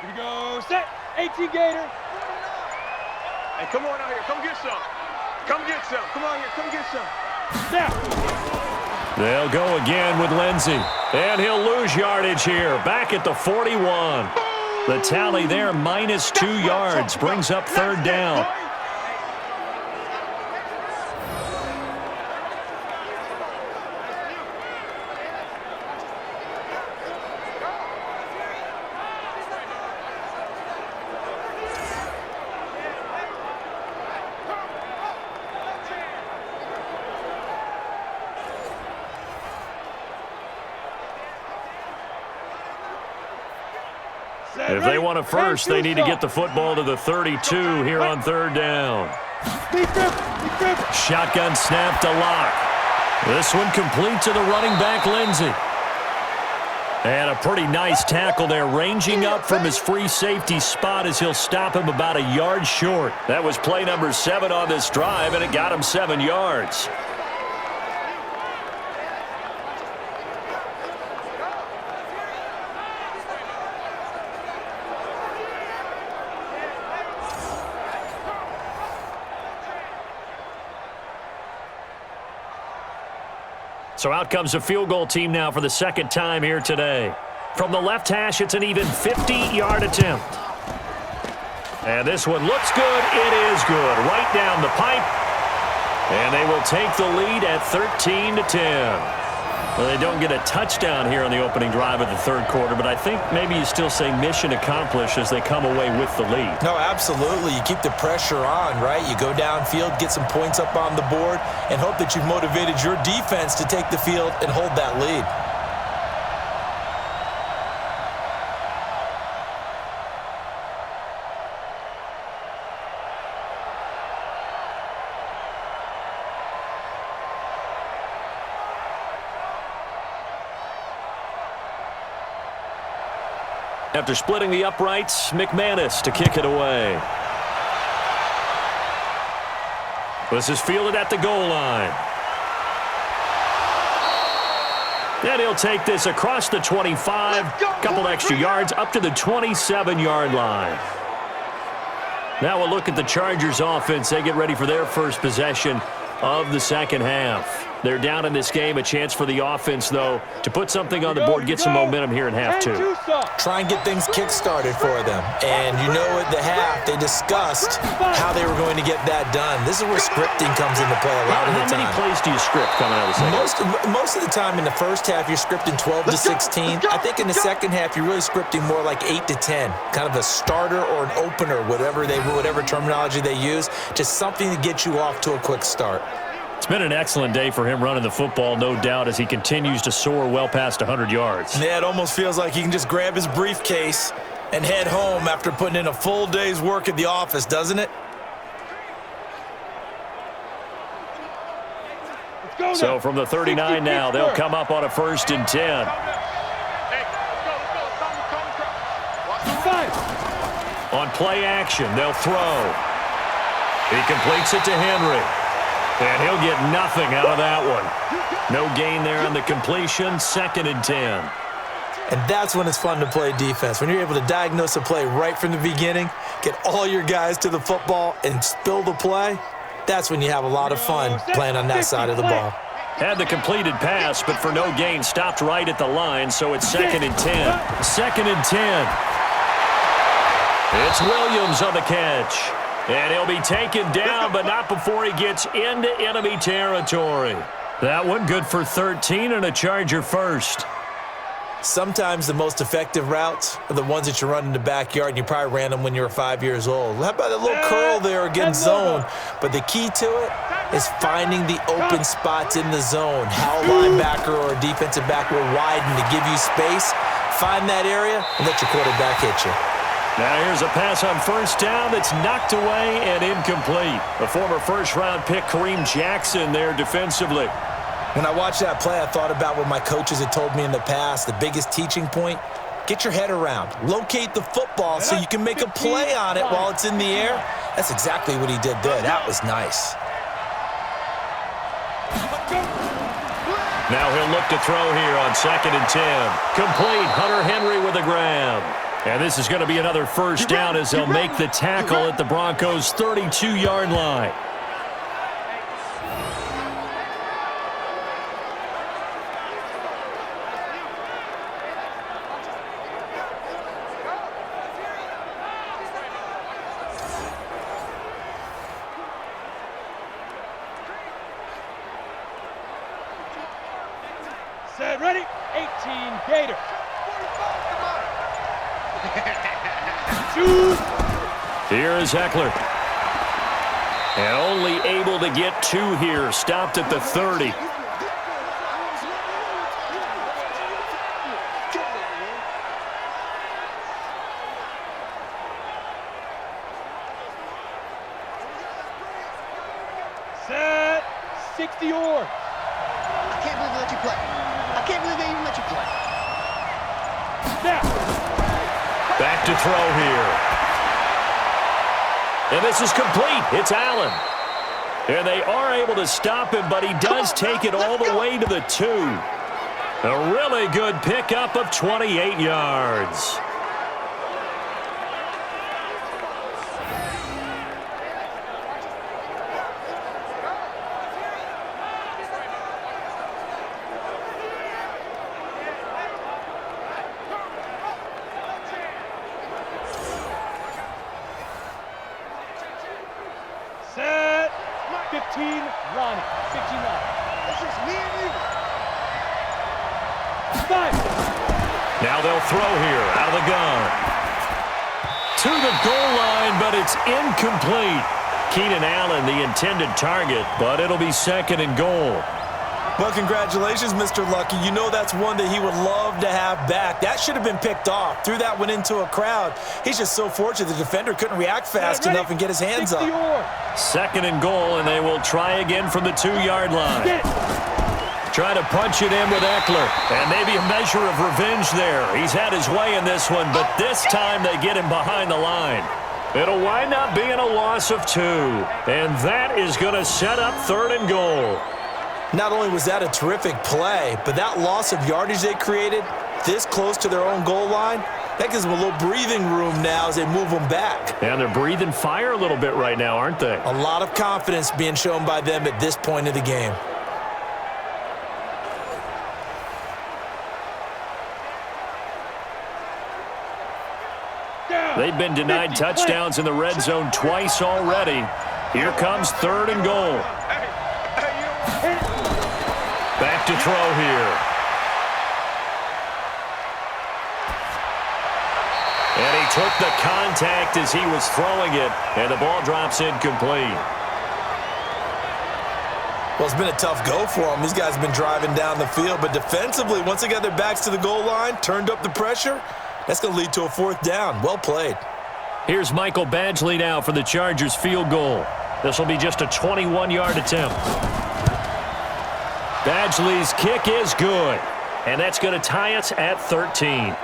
Speaker 5: Here we go, set. 18 Gator.
Speaker 6: Hey, come on out here. Come get some. Come get some. Come on here. Come get some.
Speaker 5: Snap.
Speaker 3: They'll go again with Lindsey. And he'll lose yardage here. Back at the 41. The tally there, minus 2 yards. Brings up third down. If they want a first, they need to get the football to the 32 here on third down. Shotgun snap to Lock. This one complete to the running back, Lindsey. And a pretty nice tackle there, ranging up from his free safety spot as he'll stop him about a yard short. That was play number 7 on this drive, and it got him 7 yards.
Speaker 7: So out comes a field goal team now for the second time here today. From the left hash, it's an even 50-yard attempt. And this one looks good. It is good. Right down the pipe. And they will take the lead at 13-10. Well, they don't get a touchdown here on the opening drive of the third quarter, but I think maybe you still say mission accomplished as they come away with the lead.
Speaker 4: No, absolutely. You keep the pressure on, right? You go downfield, get some points up on the board, and hope that you've motivated your defense to take the field and hold that lead.
Speaker 7: After splitting the uprights, McManus to kick it away. This is fielded at the goal line. And he'll take this across the 25, couple extra yards up to the 27-yard line. Now we'll look at the Chargers offense. They get ready for their first possession of the second half. They're down in this game. A chance for the offense, though, to put something on the board, get some momentum here in half two.
Speaker 4: Try and get things kick-started for them. And you know at the half, they discussed how they were going to get that done. This is where scripting comes into play a lot of the time.
Speaker 7: How many plays do you script coming out of the second?
Speaker 4: Most of the time in the first half, you're scripting 12 to 16. I think in the second half, you're really scripting more like 8 to 10. Kind of a starter or an opener, whatever terminology they use. Just something to get you off to a quick start.
Speaker 7: It's been an excellent day for him running the football, no doubt, as he continues to soar well past 100 yards.
Speaker 4: Yeah, it almost feels like he can just grab his briefcase and head home after putting in a full day's work at the office, doesn't it?
Speaker 7: So from the 39 now, they'll come up on a 1st and 10. On play action, they'll throw. He completes it to Henry. And he'll get nothing out of that one. No gain there on the completion, 2nd and 10.
Speaker 4: And that's when it's fun to play defense. When you're able to diagnose a play right from the beginning, get all your guys to the football and spill the play, that's when you have a lot of fun playing on that side of the ball.
Speaker 7: Had the completed pass, but for no gain, stopped right at the line, so it's 2nd and 10. 2nd and 10. It's Williams on the catch. And he'll be taken down, but not before he gets into enemy territory. That one good for 13 and a Charger first.
Speaker 4: Sometimes the most effective routes are the ones that you run in the backyard, and you probably ran them when you were 5 years old. How about a little curl there against zone? But the key to it is finding the open spots in the zone. How a linebacker or a defensive back will widen to give you space. Find that area and let your quarterback hit you.
Speaker 7: Now here's a pass on 1st down that's knocked away and incomplete. The former first-round pick Kareem Jackson there defensively.
Speaker 4: When I watched that play, I thought about what my coaches had told me in the past. The biggest teaching point, get your head around. Locate the football so you can make a play on it while it's in the air. That's exactly what he did there. That was nice.
Speaker 7: Now he'll look to throw here on 2nd and 10. Complete. Hunter Henry with a grab. And this is going to be another 1st down as they'll make the tackle at the Broncos' 32-yard line.
Speaker 5: Set, ready, 18 Gators.
Speaker 7: Here is Eckler. And only able to get 2 here. Stopped at the 30.
Speaker 5: Set, 60 yards.
Speaker 6: I can't believe they let you play. I can't believe they even let you play.
Speaker 5: Snap.
Speaker 7: Back to throw here. And this is complete. It's Allen. And they are able to stop him, but he does take it all the way to the 2. A really good pickup of 28 yards.
Speaker 3: Now they'll throw here out of the gun. To the goal line, but it's incomplete. Keenan Allen, the intended target, but it'll be 2nd and goal.
Speaker 4: Well, congratulations, Mr. Lucky. You know that's one that he would love to have back. That should have been picked off. Threw that one into a crowd. He's just so fortunate the defender couldn't react fast enough and get his hands up.
Speaker 3: 2nd and goal, and they will try again from the 2-yard line. Try to punch it in with Eckler, and maybe a measure of revenge there. He's had his way in this one, but this time they get him behind the line. It'll wind up being a loss of 2, and that is going to set up 3rd and goal.
Speaker 4: Not only was that a terrific play, but that loss of yardage they created this close to their own goal line, that gives them a little breathing room now as they move them back.
Speaker 3: And they're breathing fire a little bit right now, aren't they?
Speaker 4: A lot of confidence being shown by them at this point of the game.
Speaker 3: They've been denied touchdowns in the red zone twice already. Here comes 3rd and goal. Back to throw here. And he took the contact as he was throwing it, and the ball drops incomplete.
Speaker 4: Well, it's been a tough go for them. These guys have been driving down the field, but defensively, once they got their backs to the goal line, turned up the pressure, that's going to lead to a 4th down. Well played.
Speaker 3: Here's Michael Badgley now for the Chargers field goal. This will be just a 21-yard attempt. Badgley's kick is good, and that's going to tie us at 13.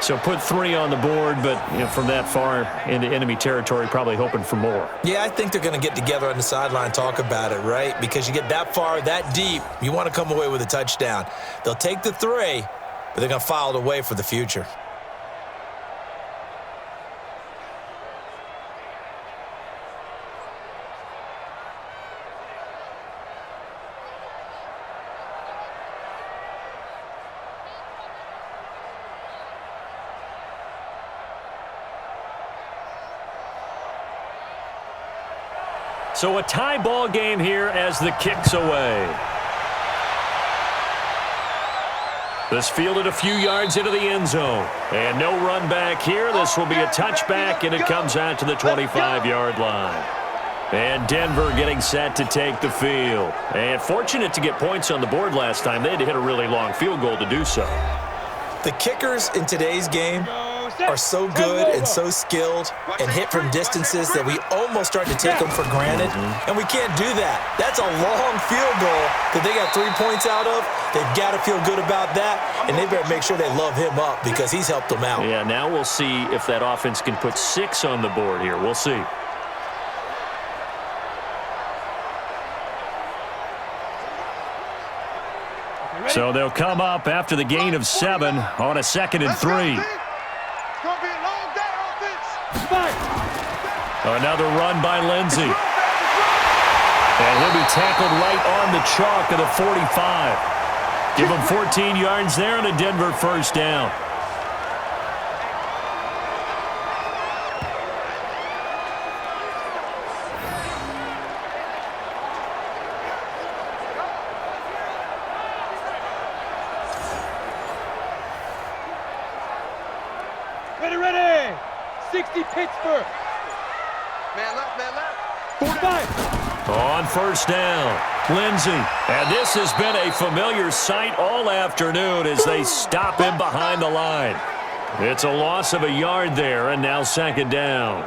Speaker 3: So put 3 on the board, but from that far into enemy territory, probably hoping for more.
Speaker 4: Yeah, I think they're going to get together on the sideline and talk about it, right? Because you get that far, that deep, you want to come away with a touchdown. They'll take the 3, but they're going to file it away for the future.
Speaker 3: So a tie ball game here as the kick's away. This fielded a few yards into the end zone. And no run back here. This will be a touchback, and it comes out to the 25-yard line. And Denver getting set to take the field. And fortunate to get points on the board last time. They had to hit a really long field goal to do so.
Speaker 4: The kickers in today's game are so good and so skilled and hit from distances that we almost start to take them for granted, and we can't do that. That's a long field goal that they got 3 points out of. They've got to feel good about that, and they better make sure they love him up because he's helped them out.
Speaker 3: Yeah, now we'll see if that offense can put 6 on the board here. We'll see. So they'll come up after the gain of 7 on a 2nd and 3. Another run by Lindsey. And he'll be tackled right on the chalk of the 45. Give him 14 yards there and a Denver 1st down.
Speaker 5: Ready! 60 Pittsburgh.
Speaker 6: Man left, man left.
Speaker 5: 45.
Speaker 3: On 1st down, Lindsey. And this has been a familiar sight all afternoon as they stop him behind the line. It's a loss of a yard there, and now 2nd down.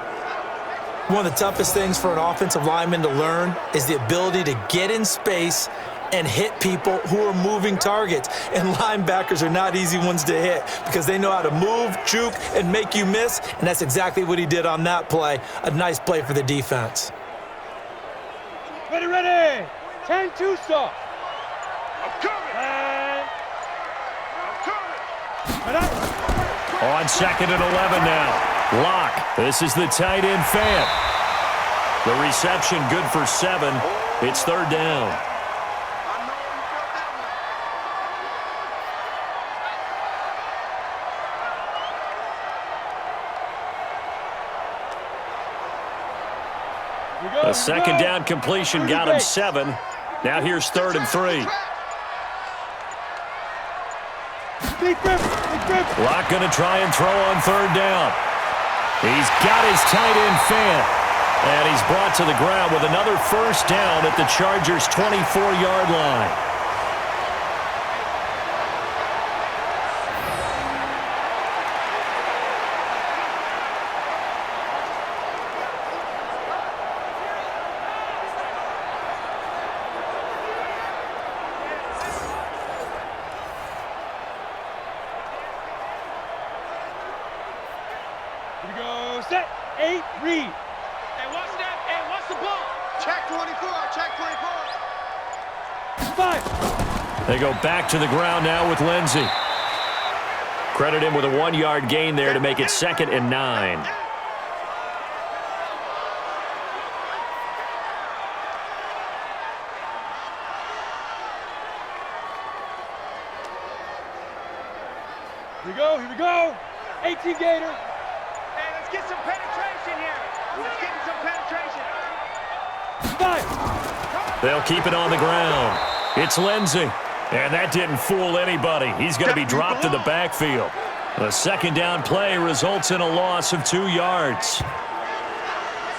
Speaker 4: One of the toughest things for an offensive lineman to learn is the ability to get in space and hit people who are moving targets. And linebackers are not easy ones to hit because they know how to move, juke, and make you miss. And that's exactly what he did on that play. A nice play for the defense.
Speaker 5: Ready! 10-2 stop.
Speaker 6: I'm coming.
Speaker 5: And
Speaker 3: On 2nd and 11 now. Lock. This is the tight end Fant. The reception good for 7. It's 3rd down. A 2nd down completion got him 7. Now here's 3rd and 3.
Speaker 5: Big grip.
Speaker 3: Locke going to try and throw on third down. He's got his tight end fan. And he's brought to the ground with another first down at the Chargers' 24-yard line.
Speaker 5: Here we go. Set. 8. Read.
Speaker 6: Hey, what's that? Hey, what's the ball? Check 24. Check 24.
Speaker 5: 5.
Speaker 3: They go back to the ground now with Lindsey. Credit him with a 1-yard gain there to make it 2nd and 9.
Speaker 5: Here we go. 18 Gator.
Speaker 6: Hey, let's get some penetration here. Let's get some penetration.
Speaker 5: 5.
Speaker 3: They'll keep it on the ground. It's Lindsey. And that didn't fool anybody. He's going to be dropped in the backfield. The second down play results in a loss of 2 yards.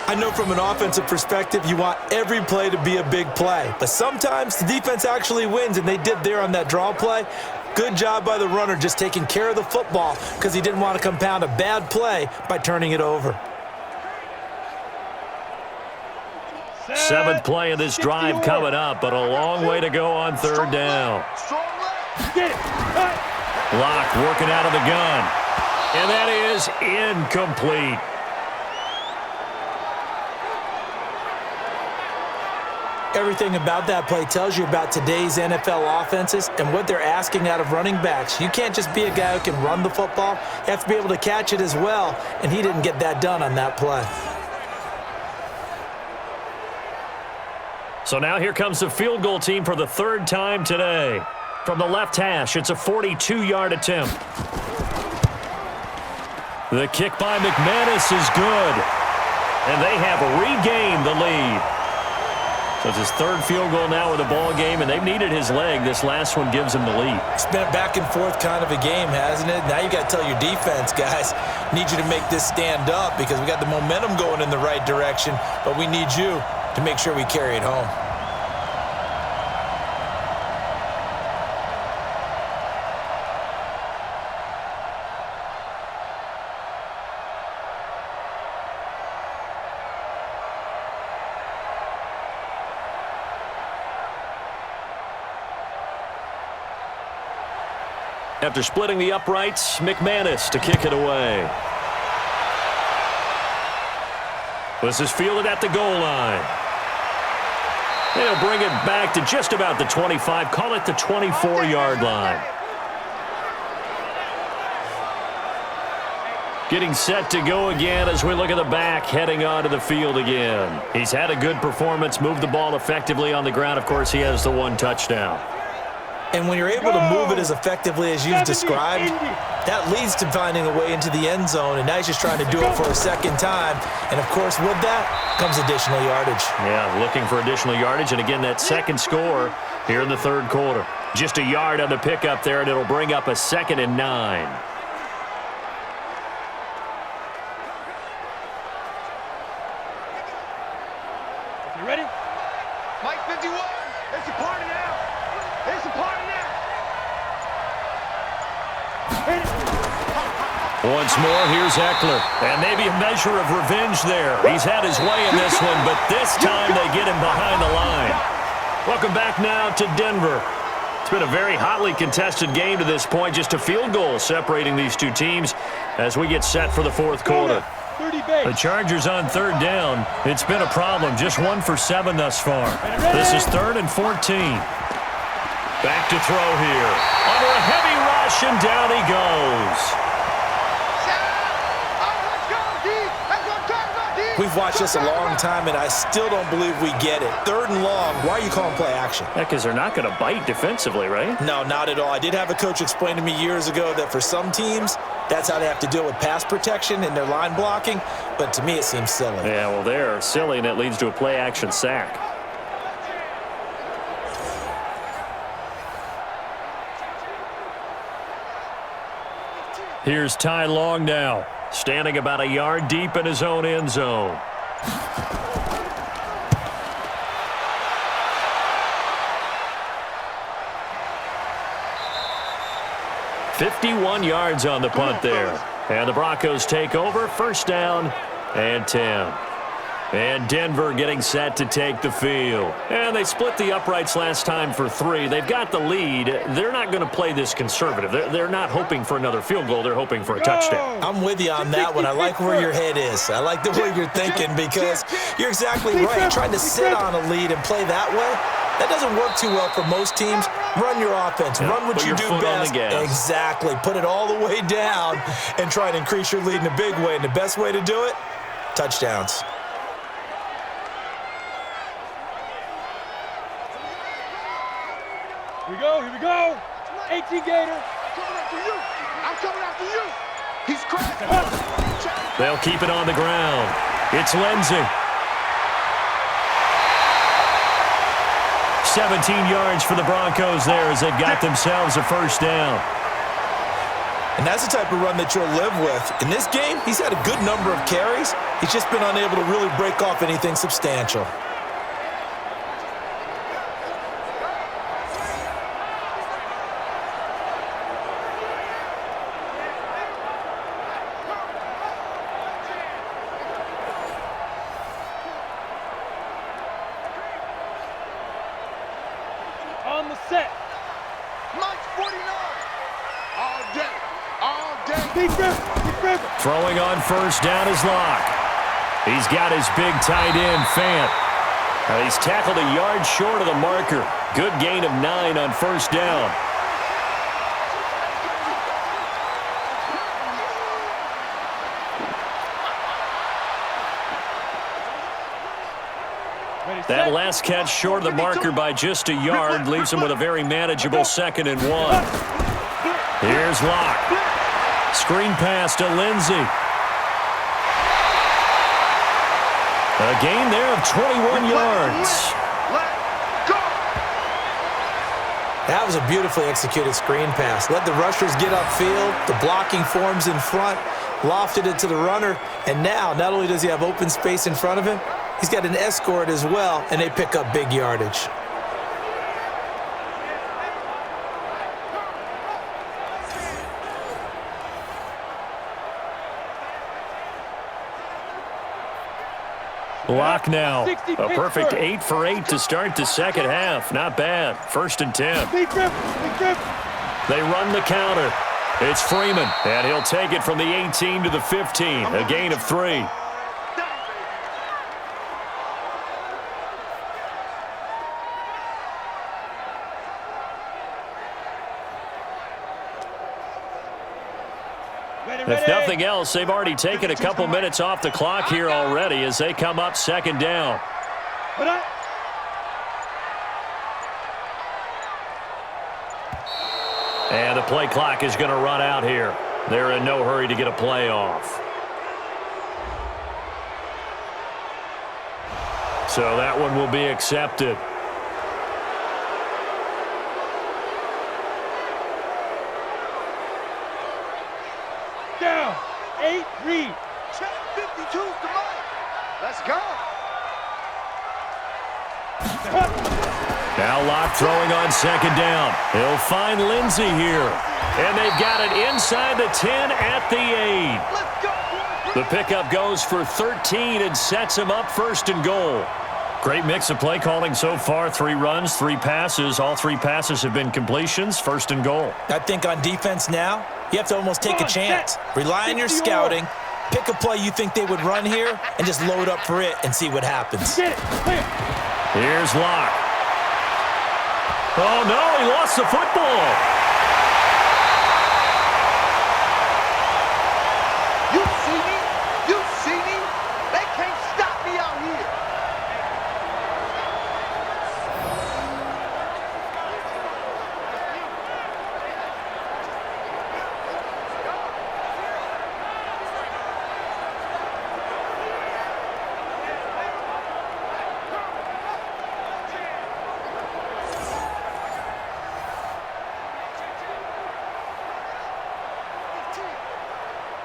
Speaker 4: I know from an offensive perspective, you want every play to be a big play. But sometimes the defense actually wins, and they did there on that draw play. Good job by the runner just taking care of the football because he didn't want to compound a bad play by turning it over.
Speaker 3: 7th play of this drive coming up, but a long way to go on third down.
Speaker 5: Get it. Cut.
Speaker 3: Locke working out of the gun. And that is incomplete.
Speaker 4: Everything about that play tells you about today's NFL offenses and what they're asking out of running backs. You can't just be a guy who can run the football. You have to be able to catch it as well, and he didn't get that done on that play.
Speaker 3: So now here comes the field goal team for the 3rd time today. From the left hash, it's a 42-yard attempt. The kick by McManus is good. And they have regained the lead. So it's his 3rd field goal now in the ball game, and they've needed his leg. This last one gives him the lead.
Speaker 4: It's been a back and forth kind of a game, hasn't it? Now you got to tell your defense, guys, need you to make this stand up because we got the momentum going in the right direction, but we need you to make sure we carry it home.
Speaker 3: After splitting the uprights, McManus to kick it away. This is fielded at the goal line. They'll bring it back to just about the 25, call it the 24-yard line. Getting set to go again as we look at the back, heading onto the field again. He's had a good performance, moved the ball effectively on the ground. Of course, he has the 1 touchdown.
Speaker 4: And when you're able to move it as effectively as you've described, that leads to finding a way into the end zone, and now he's just trying to do it for a 2nd time. And, of course, with that comes additional yardage.
Speaker 3: Yeah, looking for additional yardage, and again, that 2nd score here in the 3rd quarter. Just a yard on the pickup there, and it'll bring up a 2nd and 9.
Speaker 5: You ready?
Speaker 6: Mike 51. It's a party now. It's a party now.
Speaker 3: Once more, here's Eckler. And maybe a measure of revenge there. He's had his way in this one, but this time they get him behind the line. Welcome back now to Denver. It's been a very hotly contested game to this point. Just a field goal separating these two teams as we get set for the 4th quarter. The Chargers on 3rd down. It's been a problem. Just 1 for 7 thus far. This is 3rd and 14. Back to throw here. Under a heavy rush, and down he goes.
Speaker 4: We've watched this a long time, and I still don't believe we get it. 3rd and long, why are you calling play action?
Speaker 3: Yeah, because they're not going to bite defensively, right?
Speaker 4: No, not at all. I did have a coach explain to me years ago that for some teams, that's how they have to deal with pass protection and their line blocking, but to me it seems silly.
Speaker 3: Yeah, well, they're silly, and it leads to a play action sack.
Speaker 7: Here's Ty Long now, standing about a yard deep in his own end zone. "51 yards on the punt there. And the Broncos take over, first down and 10. And Denver getting set to take the field. And they split the uprights last time for 3. They've got the lead. They're not going to play this conservative. They're not hoping for another field goal. They're hoping for a touchdown.
Speaker 4: I'm with you on that one. I like where your head is. I like the way you're thinking because you're exactly right. Trying to sit on a lead and play that way, that doesn't work too well for most teams. Run your offense. Run what you do best. Exactly. Put it all the way down and try to increase your lead in a big way. And the best way to do it, touchdowns.
Speaker 5: Here we go. 18 Gator.
Speaker 6: I'm coming after you. He's cracking.
Speaker 7: They'll keep it on the ground. It's Lindsey. 17 yards for the Broncos there as they've got themselves a first down.
Speaker 4: And that's the type of run that you'll live with. In this game, he's had a good number of carries. He's just been unable to really break off anything substantial.
Speaker 5: On the set.
Speaker 6: Mike's 49. All day. All day.
Speaker 5: Deep river.
Speaker 7: Throwing on first down is Locke. He's got his big tight end, Fant. He's tackled a yard short of the marker. Good gain of 9 on first down. That last catch short of the marker by just a yard leaves him with a very manageable 2nd and 1. Here's Locke. Screen pass to Lindsey. A gain there of 21 yards.
Speaker 4: That was a beautifully executed screen pass. Let the rushers get upfield. The blocking forms in front. Lofted it to the runner. And now, not only does he have open space in front of him, he's got an escort as well, and they pick up big yardage.
Speaker 7: Locke now. A perfect 8 for 8 to start the second half. Not bad. 1st and 10. They run the counter. It's Freeman, and he'll take it from the 18 to the 15. A gain of 3. If nothing else, they've already taken a couple minutes off the clock here already as they come up 2nd down. And the play clock is going to run out here. They're in no hurry to get a play off. So that one will be accepted.
Speaker 5: Down. 8 read.
Speaker 6: Check 52 to Mike. Let's go.
Speaker 7: Now Locke throwing on 2nd down. He'll find Lindsey here. And they've got it inside the 10 at the 8.
Speaker 6: Let's go.
Speaker 7: The pickup goes for 13 and sets him up 1st and goal. Great mix of play calling so far. 3 runs, 3 passes. All 3 passes have been completions. 1st and goal.
Speaker 4: I think on defense now, you have to almost take a chance. Rely on your scouting. Pick a play you think they would run here and just load up for it and see what happens.
Speaker 7: Here's Locke. Oh, no, he lost the football.
Speaker 6: You see me? You see me? They can't stop me out here.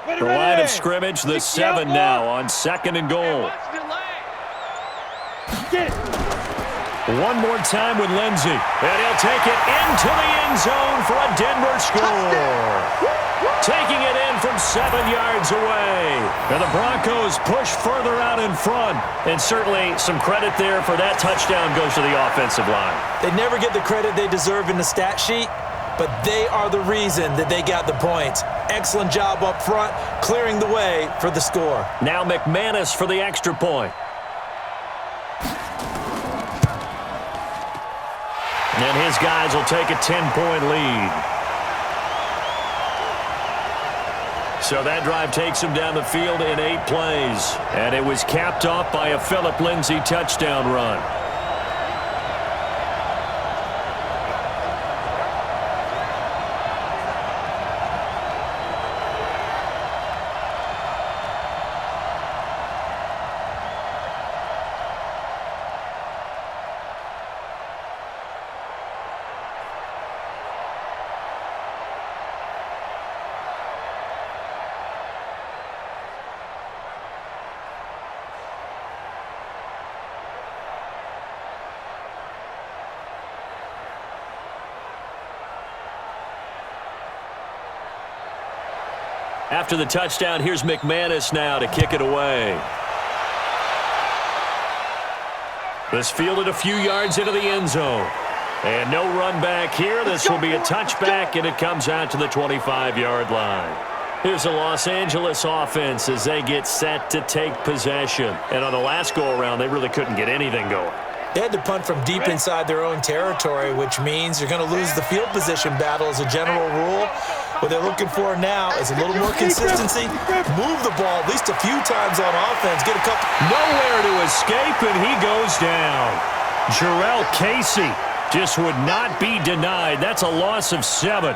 Speaker 3: The line of scrimmage, the 7 now on 2nd and goal.
Speaker 5: Get it.
Speaker 3: One more time with Lindsey. And he'll take it into the end zone for a Denver score. Taking it in from 7 yards away. And the Broncos push further out in front. And certainly some credit there for that touchdown goes to the offensive line.
Speaker 4: They never get the credit they deserve in the stat sheet, but they are the reason that they got the points. Excellent job up front, clearing the way for the score.
Speaker 3: Now McManus for the extra point. And his guys will take a 10-point lead. So that drive takes him down the field in 8 plays. And it was capped off by a Phillip Lindsay touchdown run. After the touchdown, here's McManus now to kick it away. This fielded a few yards into the end zone. And no run back here. This will be a touchback, and it comes out to the 25-yard line. Here's the Los Angeles offense as they get set to take possession. And on the last go-around, they really couldn't get anything going.
Speaker 4: They had to punt from deep inside their own territory, which means you're going to lose the field position battle as a general rule. What they're looking for now is a little more consistency. Move the ball at least a few times on offense. Get a couple.
Speaker 3: Nowhere to escape, and he goes down. Jarrell Casey just would not be denied. That's a loss of 7.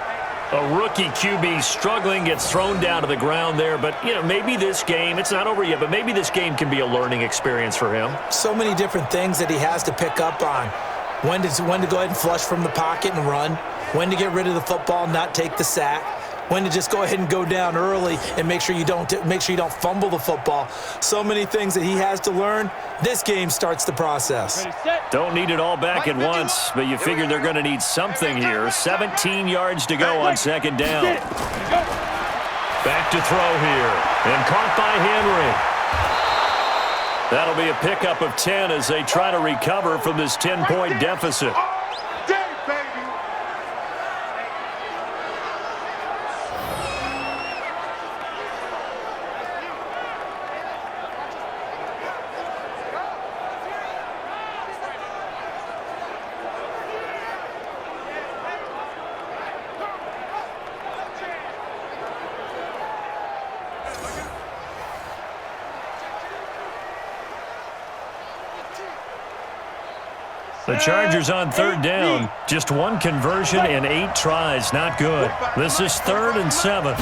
Speaker 3: A rookie QB struggling, gets thrown down to the ground there. But, you know, maybe this game, it's not over yet, but maybe this game can be a learning experience for him.
Speaker 4: So many different things that he has to pick up on. When to go ahead and flush from the pocket and run. When to get rid of the football, not take the sack. When to just go ahead and go down early and make sure you don't fumble the football. So many things that he has to learn. This game starts the process.
Speaker 3: Don't need it all back at once, but you figure they're going to need something here. 17 yards to go on 2nd down. Back to throw here, and caught by Henry. That'll be a pickup of 10 as they try to recover from this 10-point deficit. The Chargers on 3rd down. Just 1 conversion in 8 tries. Not good. This is 3rd and 7.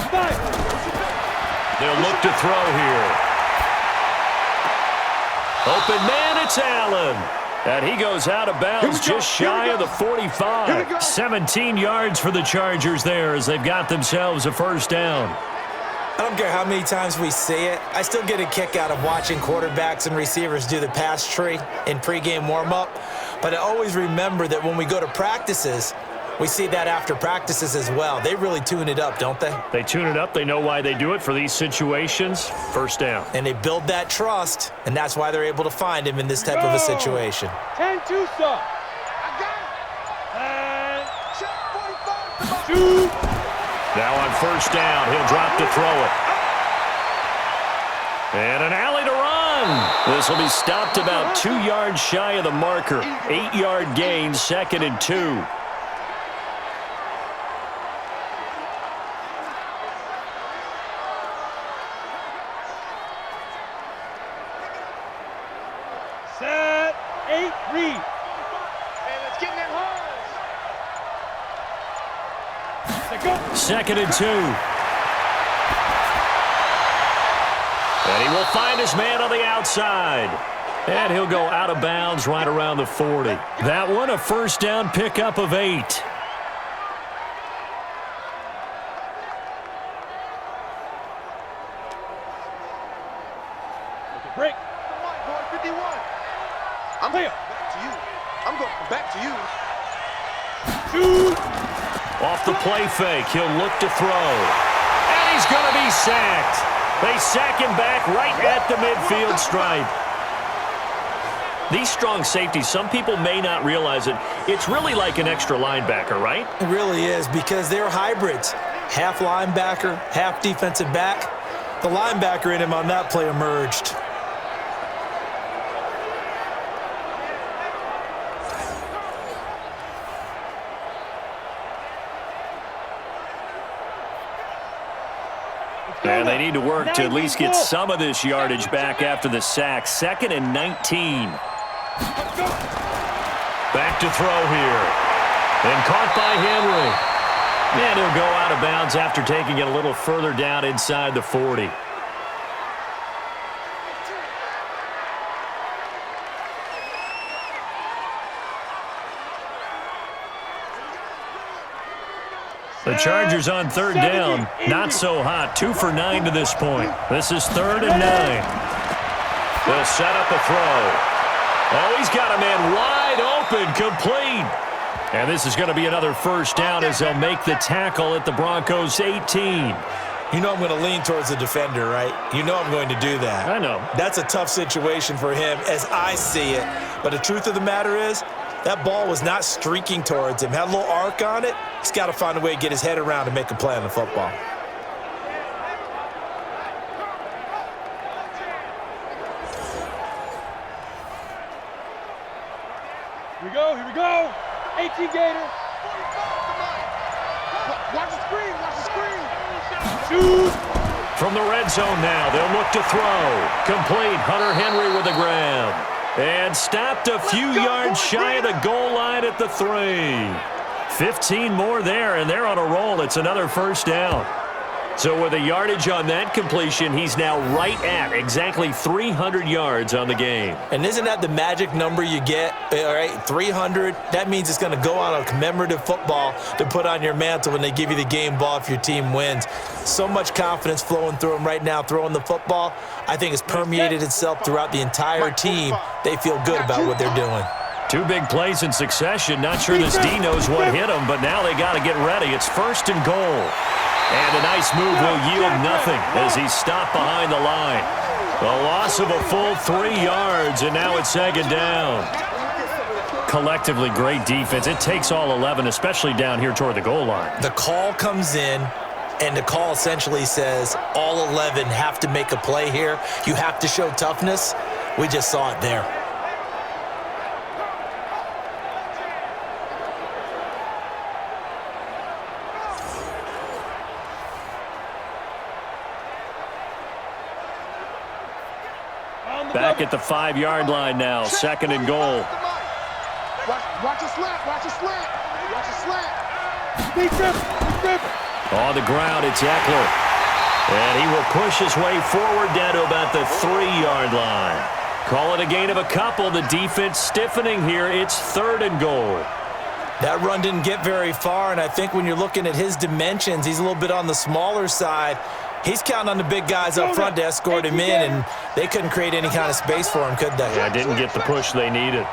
Speaker 3: They'll look to throw here. Open man, it's Allen. And he goes out of bounds just shy of the 45. 17 yards for the Chargers there as they've got themselves a 1st down.
Speaker 4: I don't care how many times we see it. I still get a kick out of watching quarterbacks and receivers do the pass tree in pregame warm-up. But I always remember that when we go to practices, we see that after practices as well. They really tune it up, don't they?
Speaker 3: They tune it up. They know why they do it for these situations. 1st down.
Speaker 4: And they build that trust, and that's why they're able to find him in this type of a situation.
Speaker 5: 10-2, sir. I got it. 2.
Speaker 3: Now on 1st down, he'll drop to throw it. And an alley to run. This will be stopped about 2 yards shy of the marker. 8-yard gain, 2nd and 2.
Speaker 5: Set. 8. Read. Hey, let's get in that hole.
Speaker 3: 2nd and 2. And he will find his man on the outside. And he'll go out of bounds right around the 40. That one, a 1st down pickup of 8. Off the play fake, he'll look to throw. And he's going to be sacked. They sack him back right at the midfield stripe. These strong safeties, some people may not realize it. It's really like an extra linebacker, right?
Speaker 4: It really is, because they're hybrids. Half linebacker, half defensive back. The linebacker in him on that play emerged.
Speaker 3: And they need to work to at least get some of this yardage back after the sack. 2nd and 19. Back to throw here. And caught by Henry. And he'll go out of bounds after taking it a little further down inside the 40. The Chargers on 3rd down. Not so hot. 2 for 9 to this point. This is 3rd and 9. They'll set up a throw. Oh, he's got a man wide open, complete. And this is going to be another 1st down as they'll make the tackle at the Broncos 18.
Speaker 4: You know I'm going to lean towards the defender, right? You know I'm going to do that.
Speaker 3: I know.
Speaker 4: That's a tough situation for him as I see it. But the truth of the matter is, that ball was not streaking towards him. Had a little arc on it. He's got to find a way to get his head around and make a play on the football.
Speaker 5: Here we go. 18 Gator.
Speaker 6: Watch the screen, watch the screen.
Speaker 5: Shoot.
Speaker 3: From the red zone now, they'll look to throw. Complete. Hunter Henry with the grab. And stopped a few yards shy of the goal line at the 3. 15 more there, and they're on a roll. It's another 1st down. So with a yardage on that completion, he's now right at exactly 300 yards on the game.
Speaker 4: And isn't that the magic number you get? All right, 300. That means it's going to go on a commemorative football to put on your mantle when they give you the game ball if your team wins. So much confidence flowing through him right now, throwing the football. I think it's permeated itself throughout the entire team. They feel good about what they're doing.
Speaker 3: 2 big plays in succession. Not sure this D knows what hit him, but now they got to get ready. It's 1st and goal. And a nice move will yield nothing as he's stopped behind the line. A loss of a full 3 yards, and now it's 2nd down. Collectively, great defense. It takes all 11, especially down here toward the goal line.
Speaker 4: The call comes in, and the call essentially says all 11 have to make a play here. You have to show toughness. We just saw it there.
Speaker 3: Back at the 5-yard line now, 2nd and goal.
Speaker 6: Watch a slant, watch a slant, watch a slant.
Speaker 3: On the ground, it's Eckler. And he will push his way forward down to about the 3-yard line. Call it a gain of a couple. The defense stiffening here. It's 3rd and goal.
Speaker 4: That run didn't get very far, and I think when you're looking at his dimensions, he's a little bit on the smaller side. He's counting on the big guys up front to escort him in, and they couldn't create any kind of space for him, could they?
Speaker 3: Yeah, didn't get the push they needed.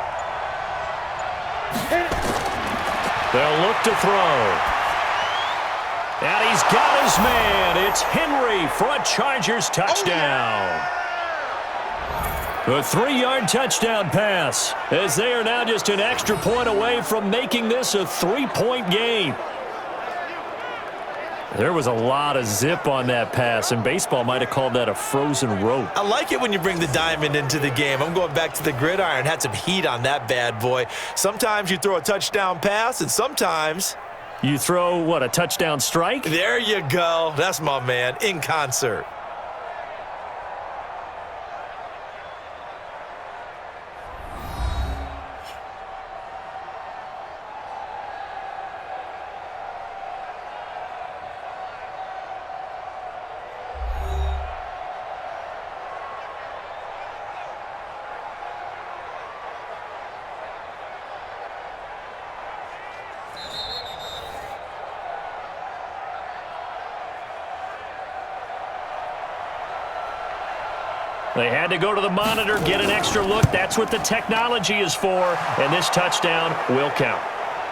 Speaker 3: They'll look to throw. And he's got his man. It's Henry for a Chargers touchdown. A 3-yard touchdown pass, as they are now just an extra point away from making this a 3-point game. There was a lot of zip on that pass, and baseball might have called that a frozen rope.
Speaker 4: I like it when you bring the diamond into the game. I'm going back to the gridiron. Had some heat on that bad boy. Sometimes you throw a touchdown pass, and sometimes
Speaker 3: you throw, what, a touchdown strike?
Speaker 4: There you go. That's my man, in concert.
Speaker 3: They had to go to the monitor, get an extra look. That's what the technology is for, and this touchdown will count.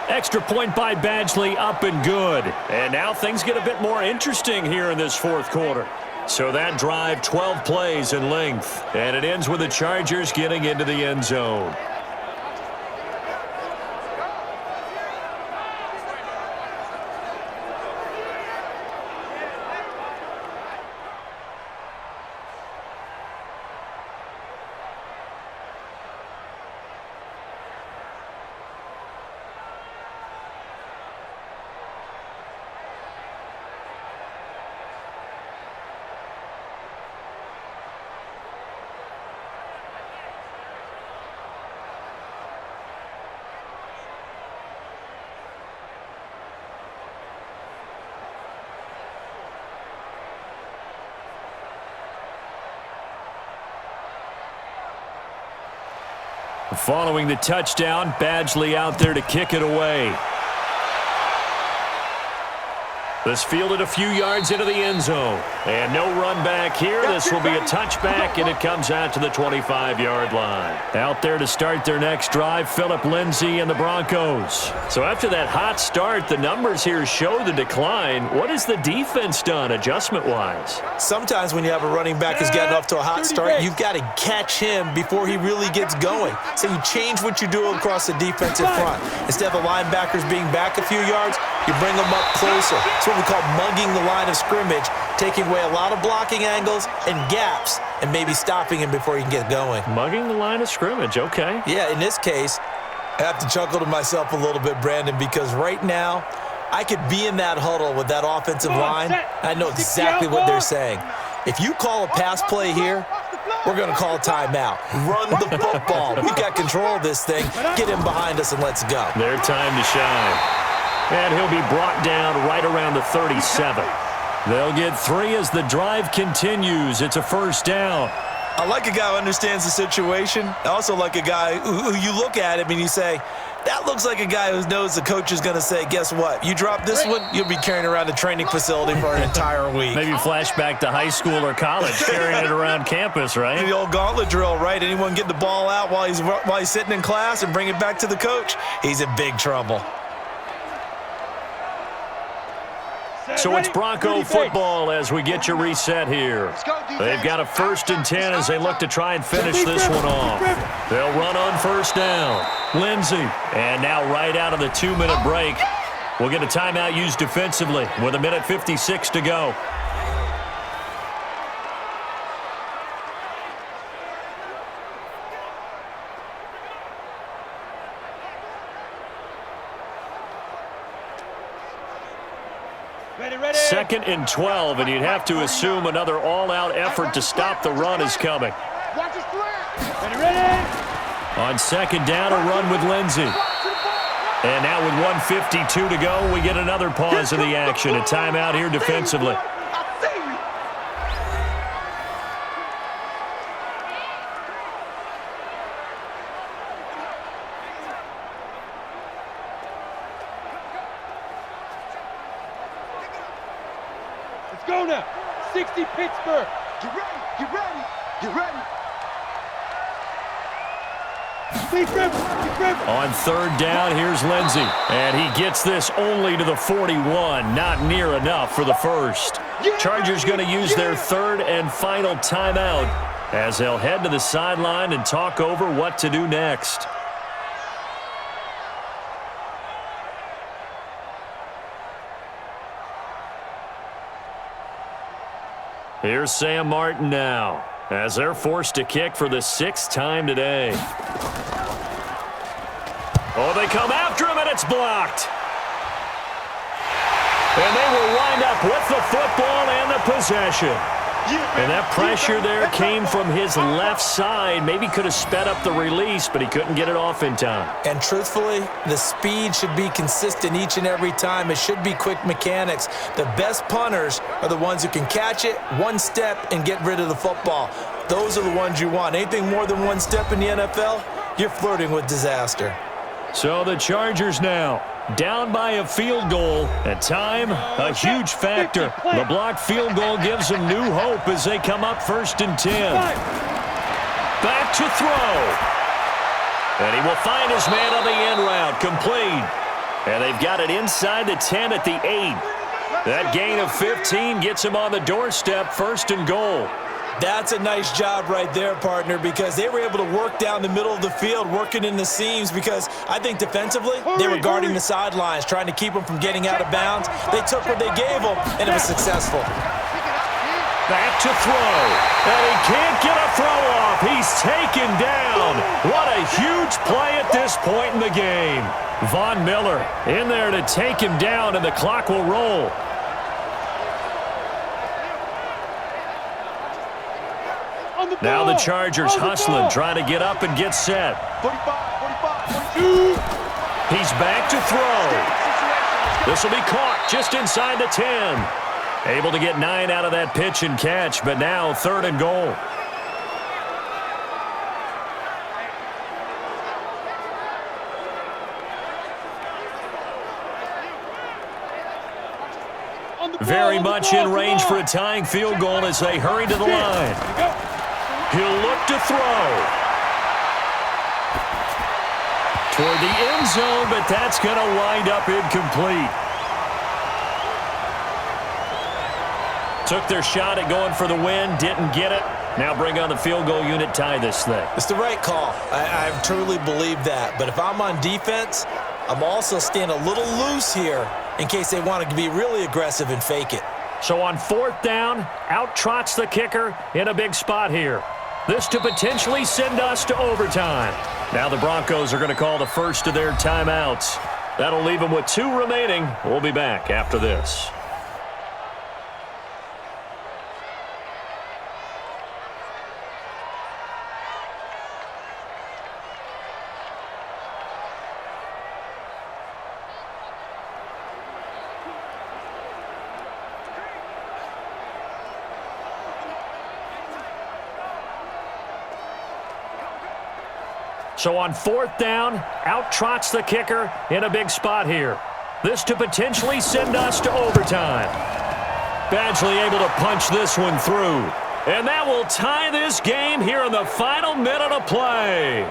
Speaker 3: Extra point by Badgley, up and good. And now things get a bit more interesting here in this fourth quarter. So that drive, 12 plays in length. And it ends with the Chargers getting into the end zone. Following the touchdown, Badgley out there to kick it away. This fielded a few yards into the end zone. And no run back here. This will be a touchback, and it comes out to the 25-yard line. Out there to start their next drive, Phillip Lindsay and the Broncos. So after that hot start, the numbers here show the decline. What has the defense done adjustment-wise?
Speaker 4: Sometimes when you have a running back who's gotten off to a hot start, you've got to catch him before he really gets going. So you change what you do across the defensive front. Instead of the linebackers being back a few yards, you bring them up closer. It's what we call mugging the line of scrimmage, taking away a lot of blocking angles and gaps and maybe stopping him before he can get going.
Speaker 3: Mugging the line of scrimmage, okay.
Speaker 4: Yeah, in this case, I have to chuckle to myself a little bit, Brandon, because right now I could be in that huddle with that offensive line. I know exactly what they're saying. If you call a pass play here, we're going to call a timeout. Run the football. We've got control of this thing. Get him behind us and let's go.
Speaker 3: Their time to shine. And he'll be brought down right around the 37. They'll get 3 as the drive continues. It's a first down.
Speaker 4: I like a guy who understands the situation. I also like a guy who you look at him and you say, that looks like a guy who knows the coach is going to say, guess what? You drop this one, you'll be carrying around a training facility for an entire week.
Speaker 3: Maybe flashback to high school or college, carrying it around campus, right?
Speaker 4: The old gauntlet drill, right? Anyone get the ball out while he's sitting in class and bring it back to the coach, he's in big trouble.
Speaker 3: So it's Bronco football as we get you reset here. They've got a 1st and 10 as they look to try and finish this one off. They'll run on first down. Lindsay. And now right out of the 2-minute break, we'll get a timeout used defensively with 1:56 to go.
Speaker 5: Ready.
Speaker 3: 2nd and 12, and you'd have to assume another all-out effort to stop the run is coming.
Speaker 5: Watch his flat. Ready.
Speaker 3: On 2nd down, a run with Lindsay. And now with 1:52 to go, we get another pause in the action. A timeout here defensively.
Speaker 5: Let's go now. 60 Pittsburgh.
Speaker 6: Get ready. Get ready. Get ready.
Speaker 3: On 3rd down, here's Lindsay. And he gets this only to the 41. Not near enough for the first. Chargers going to use their 3rd and final timeout as they'll head to the sideline and talk over what to do next. Here's Sam Martin now as they're forced to kick for the 6th time today. Oh, they come after him, and it's blocked. And they will wind up with the football and the possession. And that pressure there came from his left side. Maybe could have sped up the release, but he couldn't get it off in time.
Speaker 4: And truthfully, the speed should be consistent each and every time. It should be quick mechanics. The best punters are the ones who can catch it, one step, and get rid of the football. Those are the ones you want. Anything more than one step in the NFL, you're flirting with disaster.
Speaker 3: So the Chargers now down by a field goal. At time, a huge factor. The blocked field goal gives them new hope as they come up 1st and 10. Back to throw. And he will find his man on the end route. Complete. And they've got it inside the 10 at the 8. That gain of 15 gets them on the doorstep, 1st and goal.
Speaker 4: That's a nice job right there, partner, because they were able to work down the middle of the field, working in the seams, because I think defensively they were guarding the sidelines, trying to keep them from getting out of bounds. They took what they gave them, and it was successful.
Speaker 3: Back to throw, and he can't get a throw off. He's taken down. What a huge play at this point in the game. Von Miller in there to take him down, and the clock will roll. Now the Chargers hustling, trying to get up and get set.
Speaker 6: 42.
Speaker 3: He's back to throw. This will be caught just inside the 10. Able to get 9 out of that pitch and catch, but now 3rd and goal. Very much in range for a tying field goal as they hurry to the line. He'll look to throw. Toward the end zone, but that's going to wind up incomplete. Took their shot at going for the win, didn't get it. Now bring on the field goal unit, tie this thing.
Speaker 4: It's the right call. I truly believe that. But if I'm on defense, I'm also staying a little loose here in case they want to be really aggressive and fake it.
Speaker 3: So on 4th down, out trots the kicker in a big spot here. This to potentially send us to overtime. Now the Broncos are going to call the first of their timeouts. That'll leave them with 2 remaining. We'll be back after this. So on 4th down, out trots the kicker in a big spot here. This to potentially send us to overtime. Badgley able to punch this one through. And that will tie this game here in the final minute of play.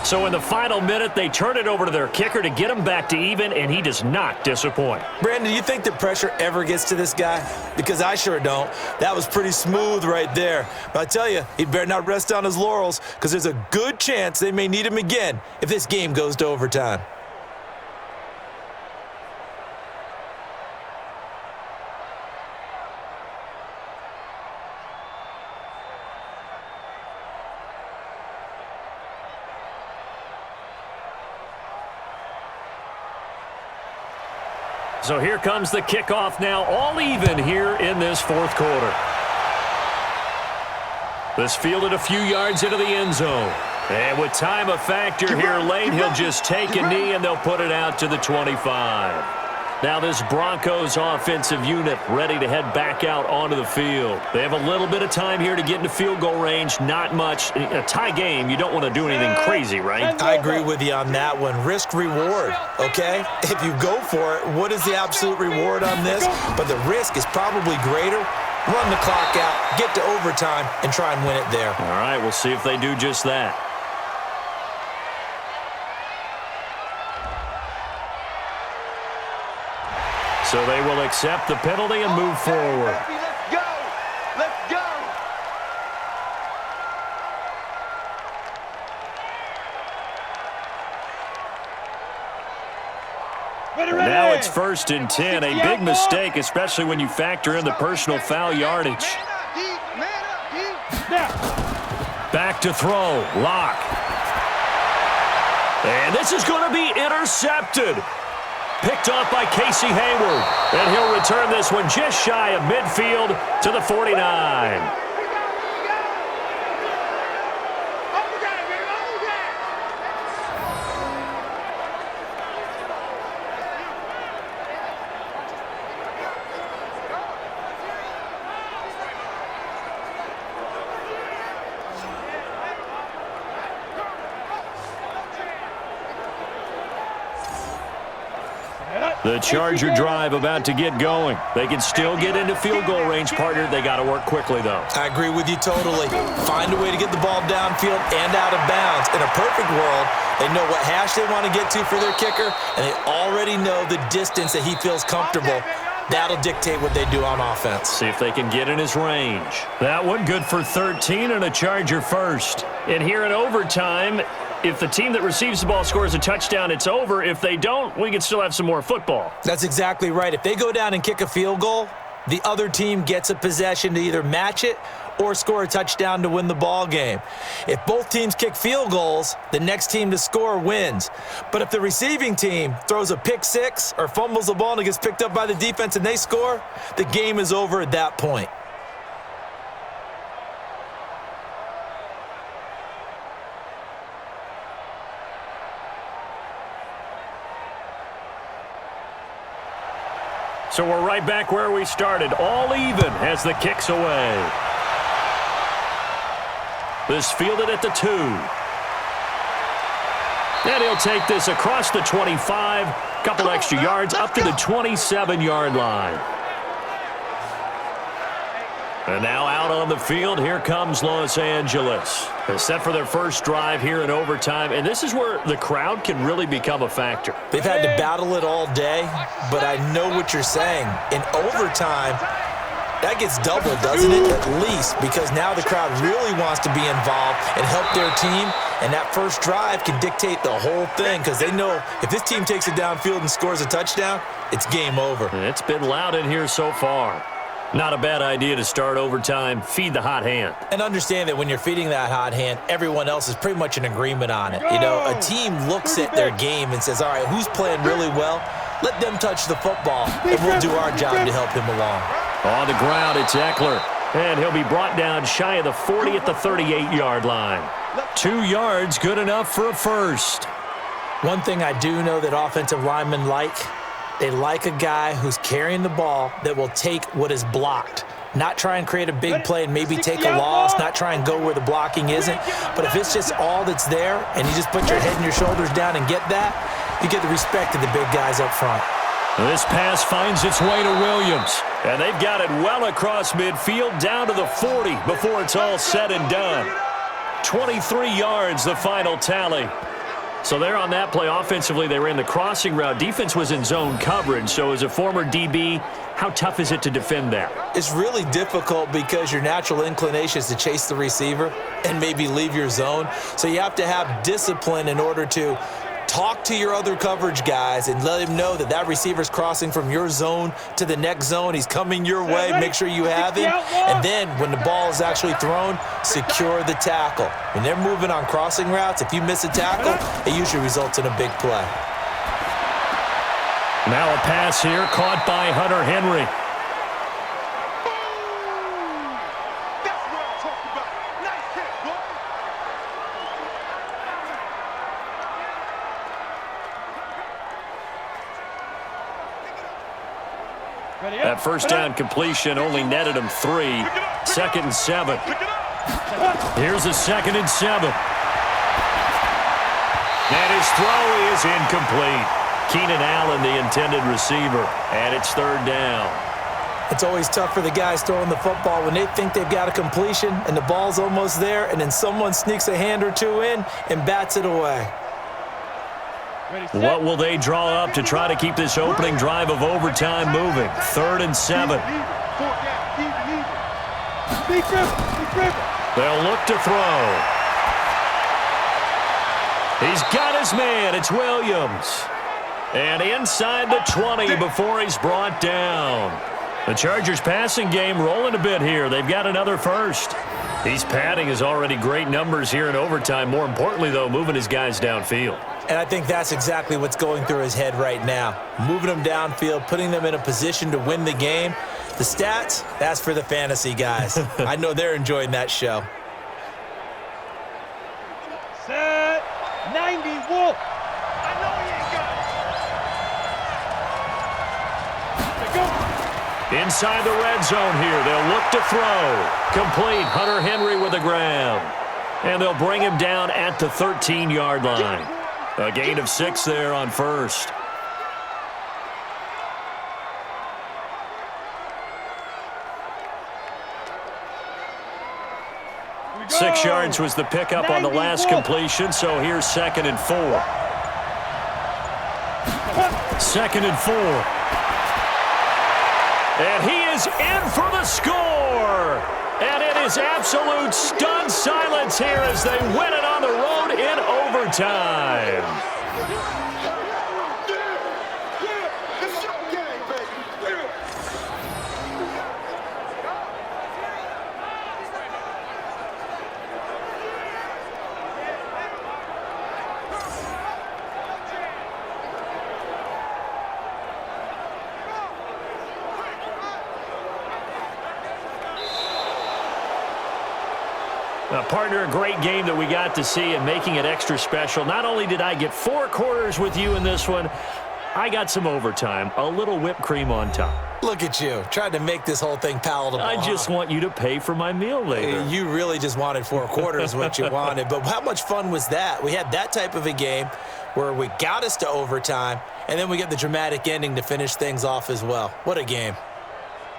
Speaker 3: So in the final minute, they turn it over to their kicker to get him back to even, and he does not disappoint.
Speaker 4: Brandon, do you think the pressure ever gets to this guy? Because I sure don't. That was pretty smooth right there. But I tell you, he better not rest on his laurels, because there's a good chance they may need him again if this game goes to overtime.
Speaker 3: So here comes the kickoff now, all even here in this 4th quarter. This fielded a few yards into the end zone. And with time a factor here late, he'll just take a knee and they'll put it out to the 25. Now this Broncos offensive unit ready to head back out onto the field. They have a little bit of time here to get into field goal range, not much. In a tie game, you don't want to do anything crazy, right?
Speaker 4: I agree with you on that one. Risk reward, okay? If you go for it, what is the absolute reward on this? But the risk is probably greater. Run the clock out, get to overtime, and try and win it there.
Speaker 3: All right, we'll see if they do just that. So they will accept the penalty and move forward.
Speaker 6: Let's go! Let's go!
Speaker 3: Now it's 1st and 10. A big mistake, especially when you factor in the personal foul yardage. Back to throw. Lock. And this is going to be intercepted. Picked off by Casey Hayward. And he'll return this one just shy of midfield to the 49. The Charger drive about to get going. They can still get into field goal range, partner. They got to work quickly, though.
Speaker 4: I agree with you totally. Find a way to get the ball downfield and out of bounds. In a perfect world, they know what hash they want to get to for their kicker, and they already know the distance that he feels comfortable. That'll dictate what they do on offense.
Speaker 3: See if they can get in his range. That one good for 13 and a Charger first. And here in overtime, if the team that receives the ball scores a touchdown, it's over. If they don't, we can still have some more football.
Speaker 4: That's exactly right. If they go down and kick a field goal, the other team gets a possession to either match it or score a touchdown to win the ball game. If both teams kick field goals, the next team to score wins. But if the receiving team throws a pick six or fumbles the ball and it gets picked up by the defense and they score, the game is over at that point.
Speaker 3: So we're right back where we started, all even as the kick's away. This fielded at the 2. And he'll take this across the 25, couple extra yards up to the 27-yard line. And now out on the field, here comes Los Angeles. They're set for their first drive here in overtime, and this is where the crowd can really become a factor.
Speaker 4: They've had to battle it all day, but I know what you're saying. In overtime, that gets doubled, doesn't it? At least, because now the crowd really wants to be involved and help their team, and that first drive can dictate the whole thing because they know if this team takes it downfield and scores a touchdown, it's game over.
Speaker 3: It's been loud in here so far. Not a bad idea to start overtime. Feed the hot hand.
Speaker 4: And understand that when you're feeding that hot hand, everyone else is pretty much in agreement on it. You know, a team looks at their game and says, all right, who's playing really well? Let them touch the football, and we'll do our job to help him along.
Speaker 3: On the ground, it's Eckler. And he'll be brought down shy of the 40 at the 38-yard line. 2 yards, good enough for a first.
Speaker 4: One thing I do know that offensive linemen like, they like a guy who's carrying the ball that will take what is blocked. Not try and create a big play and maybe take a loss, not try and go where the blocking isn't. But if it's just all that's there and you just put your head and your shoulders down and get that, you get the respect of the big guys up front.
Speaker 3: This pass finds its way to Williams. And they've got it well across midfield down to the 40 before it's all said and done. 23 yards, the final tally. So there on that play, offensively, they ran the crossing route. Defense was in zone coverage. So as a former DB, how tough is it to defend that?
Speaker 4: It's really difficult because your natural inclination is to chase the receiver and maybe leave your zone. So you have to have discipline in order to talk to your other coverage guys and let him know that that receiver's crossing from your zone to the next zone. He's coming your way. Make sure you have him. And then when the ball is actually thrown, secure the tackle. When they're moving on crossing routes, if you miss a tackle, it usually results in a big play.
Speaker 3: Now a pass here caught by Hunter Henry.
Speaker 6: That's what I'm talking about. Nice hit, boy.
Speaker 3: That first down completion only netted him 3. 2nd and 7. Here's a 2nd and 7. And his throw is incomplete. Keenan Allen, the intended receiver, and it's 3rd down.
Speaker 4: It's always tough for the guys throwing the football when they think they've got a completion and the ball's almost there, and then someone sneaks a hand or two in and bats it away.
Speaker 3: What will they draw up to try to keep this opening drive of overtime moving? 3rd and 7. They'll look to throw. He's got his man. It's Williams. And inside the 20 before he's brought down. The Chargers passing game rolling a bit here. They've got another first. He's padding his already great numbers here in overtime. More importantly, though, moving his guys downfield.
Speaker 4: And I think that's exactly what's going through his head right now. Moving them downfield, putting them in a position to win the game. The stats, that's for the fantasy guys. I know they're enjoying that show.
Speaker 5: Set 90 Wolf.
Speaker 6: I know he ain't got it.
Speaker 3: Inside the red zone here, they'll look to throw. Complete. Hunter Henry with the ground. And they'll bring him down at the 13-yard line. A gain of 6 there on first. 6 yards was the pickup on the last completion, so here's 2nd and 4. 2nd and 4. And he is in for the score. And it is absolute stunned silence here as they win it on the road in overtime. Partner, a great game that we got to see and making it extra special. Not only did I get 4 quarters with you in this one, I got some overtime, a little whipped cream on top.
Speaker 4: Look at you, trying to make this whole thing palatable.
Speaker 3: I just want you to pay for my meal later.
Speaker 4: You really just wanted 4 quarters what you wanted, but how much fun was that? We had that type of a game where we got us to overtime, and then we get the dramatic ending to finish things off as well. What a game.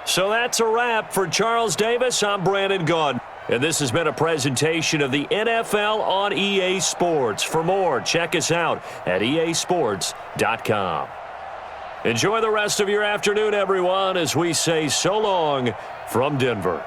Speaker 3: So that's a wrap. For Charles Davis, I'm Brandon Gaudin. And this has been a presentation of the NFL on EA Sports. For more, check us out at easports.com. Enjoy the rest of your afternoon, everyone, as we say so long from Denver.